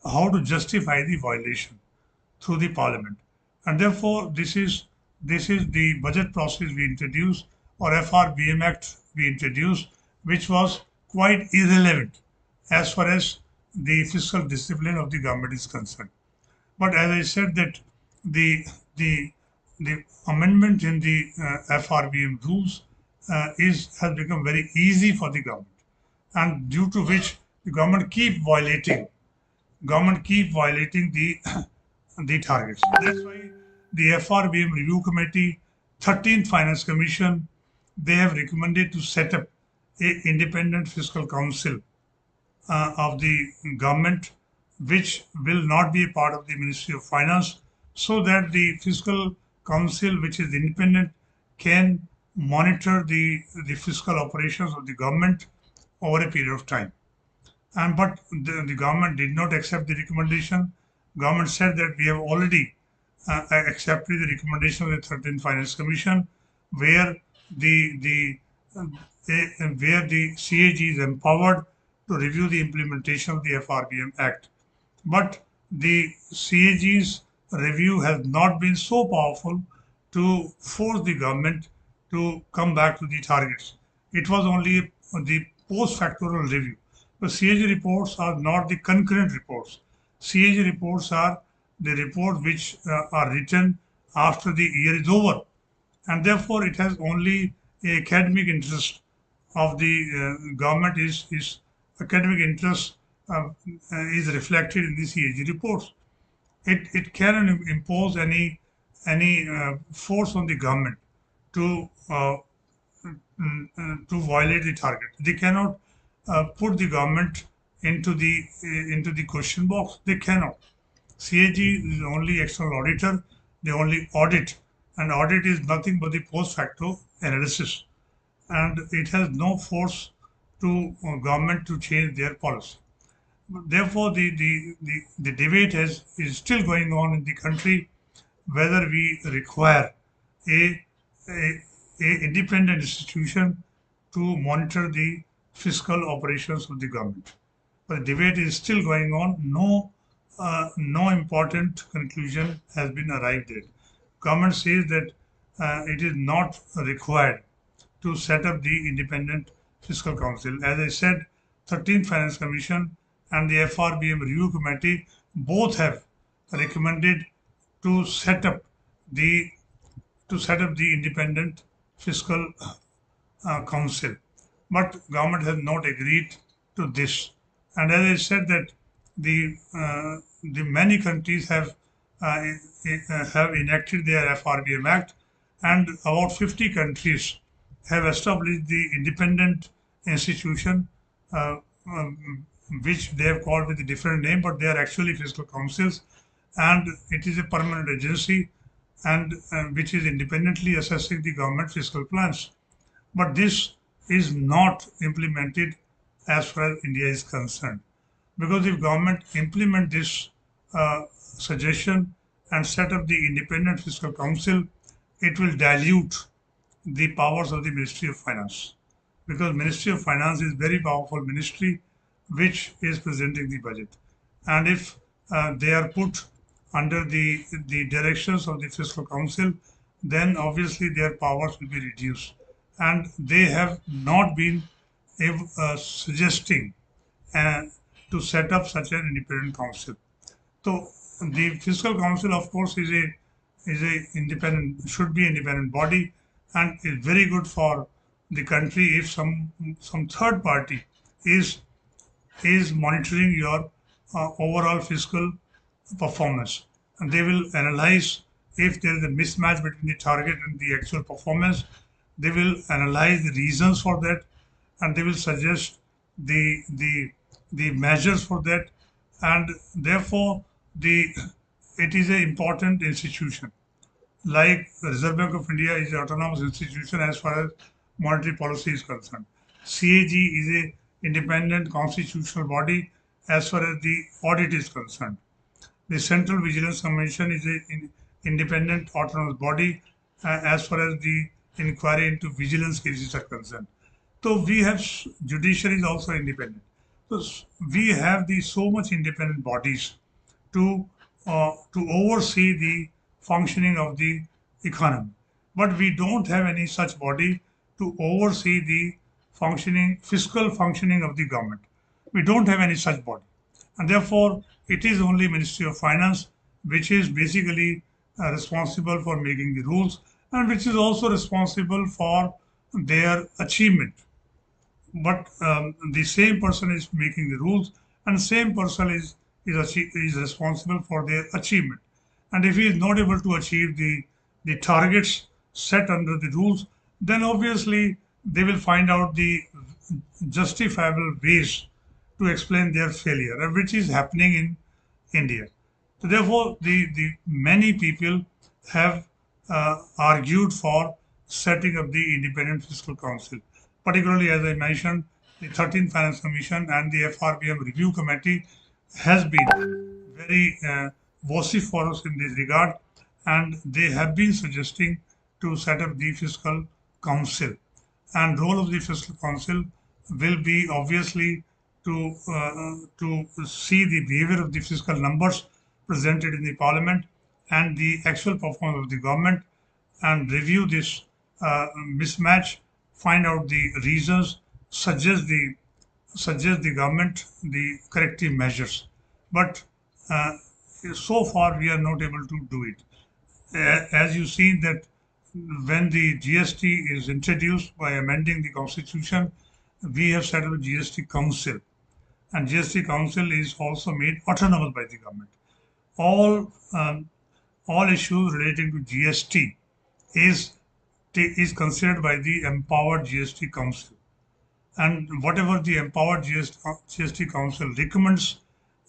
how to justify the violation through the parliament. And therefore this is the budget process we introduced, or FRBM Act we introduced, which was quite irrelevant as far as the fiscal discipline of the government is concerned. But as I said, that the the the amendment in the FRBM rules has become very easy for the government, and due to which the government keep violating the targets. That's why the FRBM Review Committee, 13th Finance Commission, they have recommended to set up a independent fiscal council of the government, which will not be a part of the Ministry of Finance, so that the fiscal council, which is independent, can monitor the fiscal operations of the government over a period of time. And but the government did not accept the recommendation. Government said that we have already accepted the recommendation of the 13th Finance Commission, where the where the CAG is empowered to review the implementation of the FRBM Act. But the CAG's review has not been so powerful to force the government to come back to the targets. It was only the post-factorial review. The CAG reports are not the concurrent reports. CAG reports are the reports which are written after the year is over, and therefore it has only a academic interest of the government is academic interest is reflected in the CAG reports. It cannot impose any force on the government to violate the target. They cannot put the government into the question box. They cannot. CAG is only external auditor. They only audit, and audit is nothing but the post facto analysis, and it has no force to government to change their policy. Therefore, the debate is still going on in the country whether we require a, a, a independent institution to monitor the fiscal operations of the government. But the debate is still going on. No important conclusion has been arrived at. Government says that it is not required to set up the independent fiscal council. As I said, 13th Finance Commission and the FRBM Review Committee both have recommended to set up the independent fiscal council, but government has not agreed to this. And as I said, that the many countries have enacted their FRBM Act, and about 50 countries have established the independent institution, which they have called with a different name, but they are actually fiscal councils, and it is a permanent agency, and which is independently assessing the government fiscal plans. But this is not implemented as far as India is concerned, because if government implement this suggestion and set up the independent fiscal council, it will dilute the powers of the Ministry of Finance, because Ministry of Finance is very powerful ministry which is presenting the budget, and if they are put under the directions of the fiscal council, then obviously their powers will be reduced, and they have not been suggesting uh, to set up such an independent council. So the fiscal council, of course, is a independent, should be independent body, and is very good for the country if some third party is monitoring your overall fiscal performance, and they will analyze if there is a mismatch between the target and the actual performance. They will analyze the reasons for that, and they will suggest the measures for that, and therefore the it is an important institution. like Reserve Bank of India is an autonomous institution as far as monetary policy is concerned. CAG is a independent constitutional body as far as the audit is concerned. The Central Vigilance Commission is an independent autonomous body as far as the inquiry into vigilance cases are concerned. So we have judiciary is also independent. So we have these so much independent bodies to to oversee the functioning of the economy. But we don't have any such body to oversee the fiscal functioning of the government. We don't have any such body, and therefore it is only Ministry of Finance which is basically responsible for making the rules and which is also responsible for their achievement. But the same person is making the rules and same person is responsible for their achievement. And if he is not able to achieve the targets set under the rules, then obviously they will find out the justifiable ways to explain their failure, which is happening in India. So therefore, the many people have argued for setting up the Independent Fiscal Council. Particularly, as I mentioned, the 13th Finance Commission and the FRBM Review Committee has been very vociferous in this regard, and they have been suggesting to set up the Fiscal Council. And role of the Fiscal Council will be obviously to see the behavior of the fiscal numbers presented in the Parliament and the actual performance of the government and review this mismatch, find out the reasons, suggest the government the corrective measures. But uh, so far we are not able to do it. As you see that when the GST is introduced by amending the constitution, we have set up a GST council, and GST council is also made autonomous by the government. All all issues relating to GST is is considered by the empowered GST council, and whatever the empowered GST council recommends,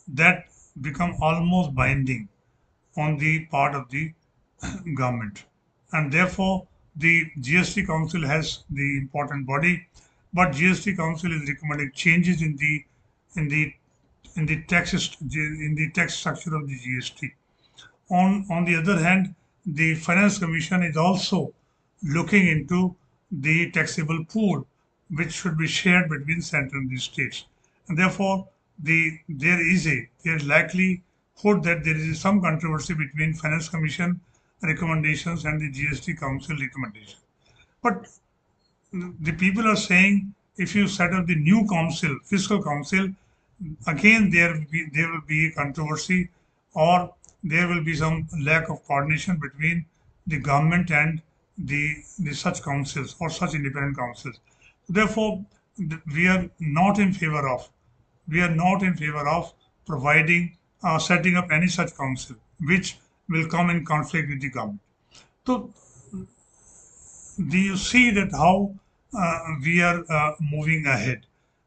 that become almost binding on the part of the government. And therefore the GST council has the important body, but GST council is recommending changes in the in the tax structure of the GST. On the other hand, the Finance Commission is also looking into the taxable pool, which should be shared between central and the states. And therefore, there is likelihood that there is some controversy between Finance Commission recommendations and the GST Council recommendation. But the people are saying if you set up the new council, fiscal council, again there will be controversy, or there will be some lack of coordination between the government and the such councils or such independent councils. Therefore, we are not in favor of providing setting up any such council which will come in conflict with the government. So do you see that how we are moving ahead?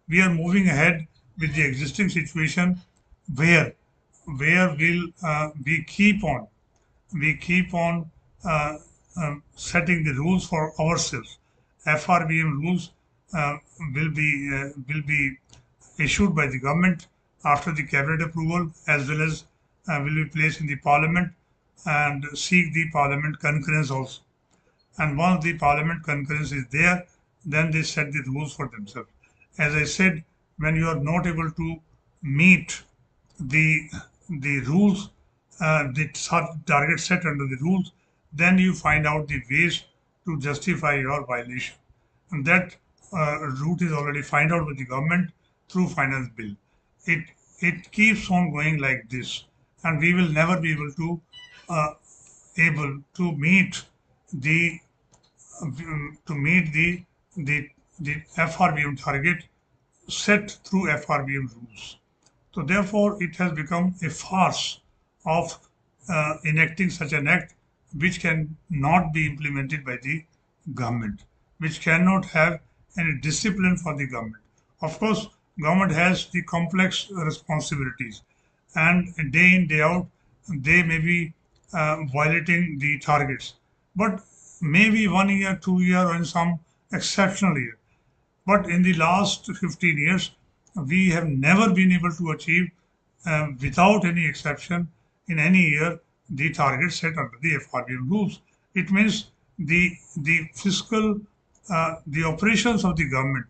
We are moving ahead with the existing situation where will we keep on setting the rules for ourselves. FRBM rules uh, will be issued by the government after the cabinet approval, as well as will be placed in the parliament and seek the parliament concurrence also. And once the parliament concurrence is there, then they set the rules for themselves. As I said, when you are not able to meet the rules, the target set under the rules, then you find out the ways to justify your violation. And that route is already found out with the government through finance bill. It it keeps on going like this, and we will never be uh, able to meet the to meet the the FRBM target set through FRBM rules. So therefore, it has become a farce of enacting such an act which can not be implemented by the government, which cannot have any discipline for the government. Of course, government has the complex responsibilities, and day in day out, they may be violating the targets. But maybe 1 year, 2 year, or in some exceptional year. But in the last 15 years, we have never been able to achieve, without any exception, in any year, the targets set under the FRBM rules. It means the fiscal, the operations of the government,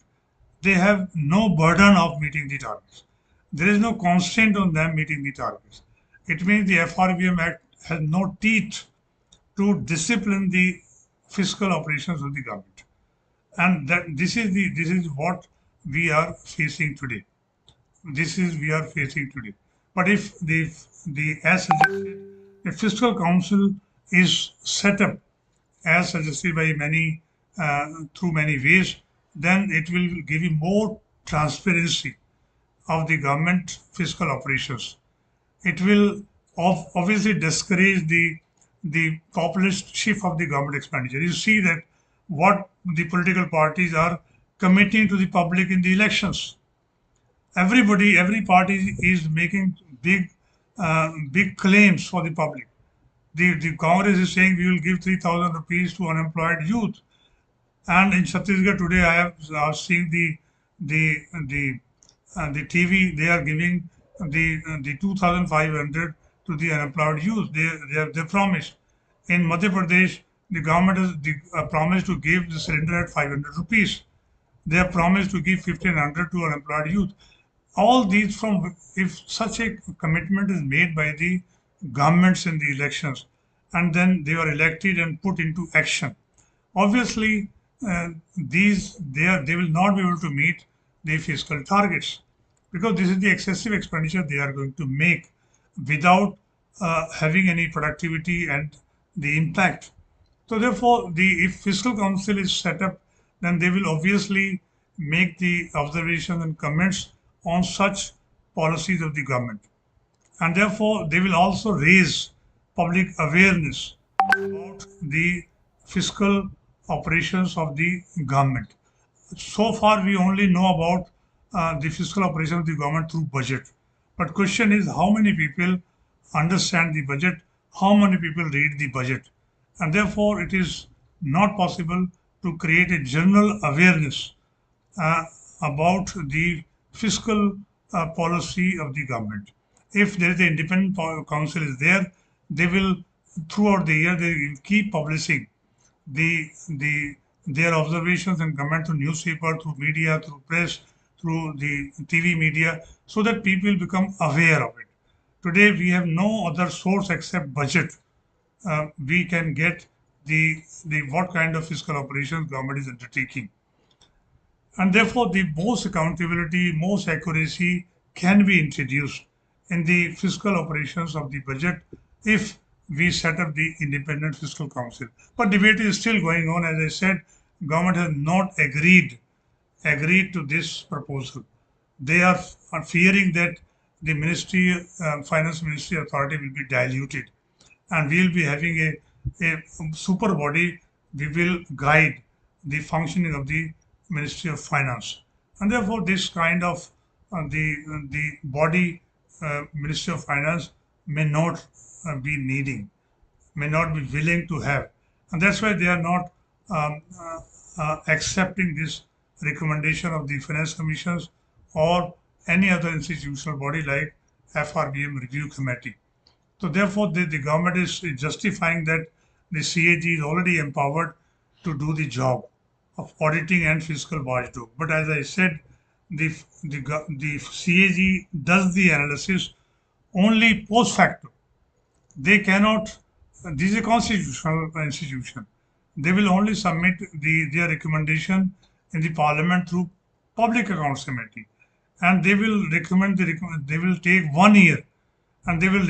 they have no burden of meeting the targets. There is no constraint on them meeting the targets. It means the FRBM Act has no teeth to discipline the fiscal operations of the government, and that this is what we are facing today. This is we are facing today. But if the as suggested, the fiscal council is set up as suggested by many, through many ways, then it will give you more transparency of the government fiscal operations. It will obviously discourage the populist shift of the government expenditure. You see that what the political parties are committing to the public in the elections. Every party is making big claims for the public. The Congress is saying we will give 3,000 rupees to unemployed youth. And in Chhattisgarh today, I have seen the the the TV. They are giving the 2,500 to the unemployed youth. They promised. In Madhya Pradesh, the government has promised to give the cylinder at 500 rupees. They have promised to give 1,500 to unemployed youth. All these from, if such a commitment is made by the governments in the elections, and then they are elected and put into action, obviously they will not be able to meet the fiscal targets, because this is the excessive expenditure they are going to make without having any productivity and the impact. So therefore, if fiscal council is set up, then they will obviously make the observations and comments on such policies of the government, and therefore they will also raise public awareness about the fiscal operations of the government. So far, we only know about the fiscal operation of the government through budget. But question is, how many people understand the budget? How many people read the budget? And therefore, it is not possible to create a general awareness uh, about the fiscal policy of the government. If there is an independent council is there, they will, throughout the year, they will keep publishing the their observations and comment through newspaper, through media, through press, through the TV media, so that people become aware of it. Today we have no other source except budget. We can get the what kind of fiscal operations government is undertaking, and therefore the most accountability, most accuracy can be introduced in the fiscal operations of the budget if we set up the independent fiscal council. But debate is still going on. As I said, government has not agreed to this proposal. They are fearing that the ministry, finance ministry authority will be diluted, and we will be having a super body. We will guide the functioning of the Ministry of Finance, and therefore this kind of the body, Ministry of Finance, may not be needing, may not be willing to have, and that's why they are not accepting this recommendation of the finance commissions or any other institutional body like FRBM review committee. So therefore, the government is justifying that the CAG is already empowered to do the job of auditing and fiscal watchdog. But as I said, the CAG does the analysis only post facto. They cannot. This is a constitutional institution. They will only submit their recommendation in the parliament through public accounts committee, and they will recommend they will take 1 year, and they will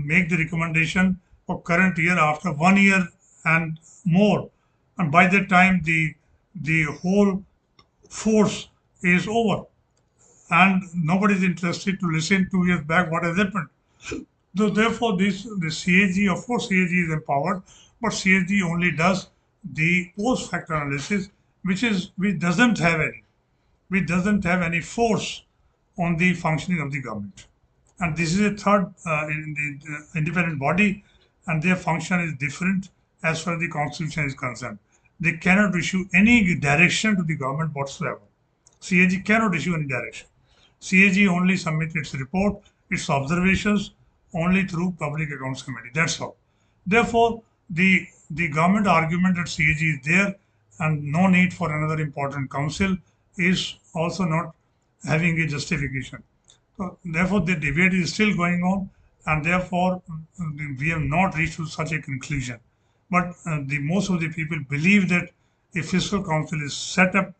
make the recommendation for current year after 1 year and more, and by that time the whole force is over, and nobody is interested to listen 2 years back what has happened. So therefore, the CAG, of course, CAG is empowered, but CAG only does the post factor analysis, which doesn't have any force on the functioning of the government. And this is a third in the independent body, and their function is different as far as the constitution is concerned. They cannot issue any direction to the government whatsoever. CAG cannot issue any direction. CAG only submits its report, its observations only through Public Accounts Committee. That's all. Therefore, the government argument that CAG is there and no need for another important council is also not having a justification. So therefore, the debate is still going on, and therefore we have not reached to such a conclusion. But the most of the people believe that if fiscal council is set up,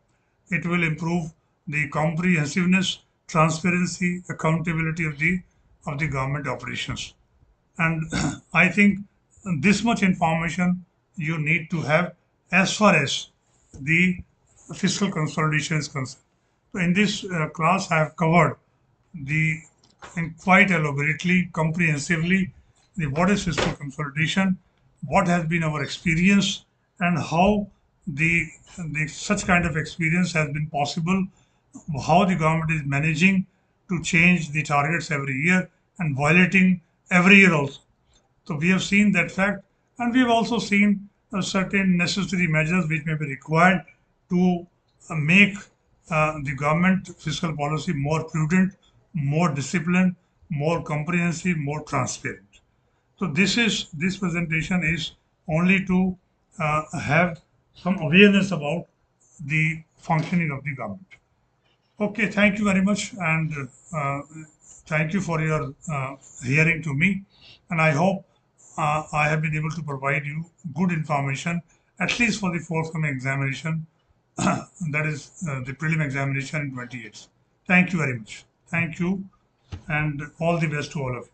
it will improve the comprehensiveness, transparency, accountability of the government operations. And I think this much information you need to have as far as the fiscal consolidation is concerned. So in this class, I have covered the and quite elaborately, comprehensively, what is fiscal consolidation, what has been our experience, and how the such kind of experience has been possible, how the government is managing to change the targets every year and violating every year also. So we have seen that fact, and we have also seen certain necessary measures which may be required to make the government fiscal policy more prudent, more disciplined, more comprehensive, more transparent. So this presentation is only to have some awareness about the functioning of the government. Okay, thank you very much, and thank you for your hearing to me. And I hope I have been able to provide you good information, at least for the forthcoming examination, that is the prelim examination in 28. Thank you very much. Thank you, and all the best to all of you.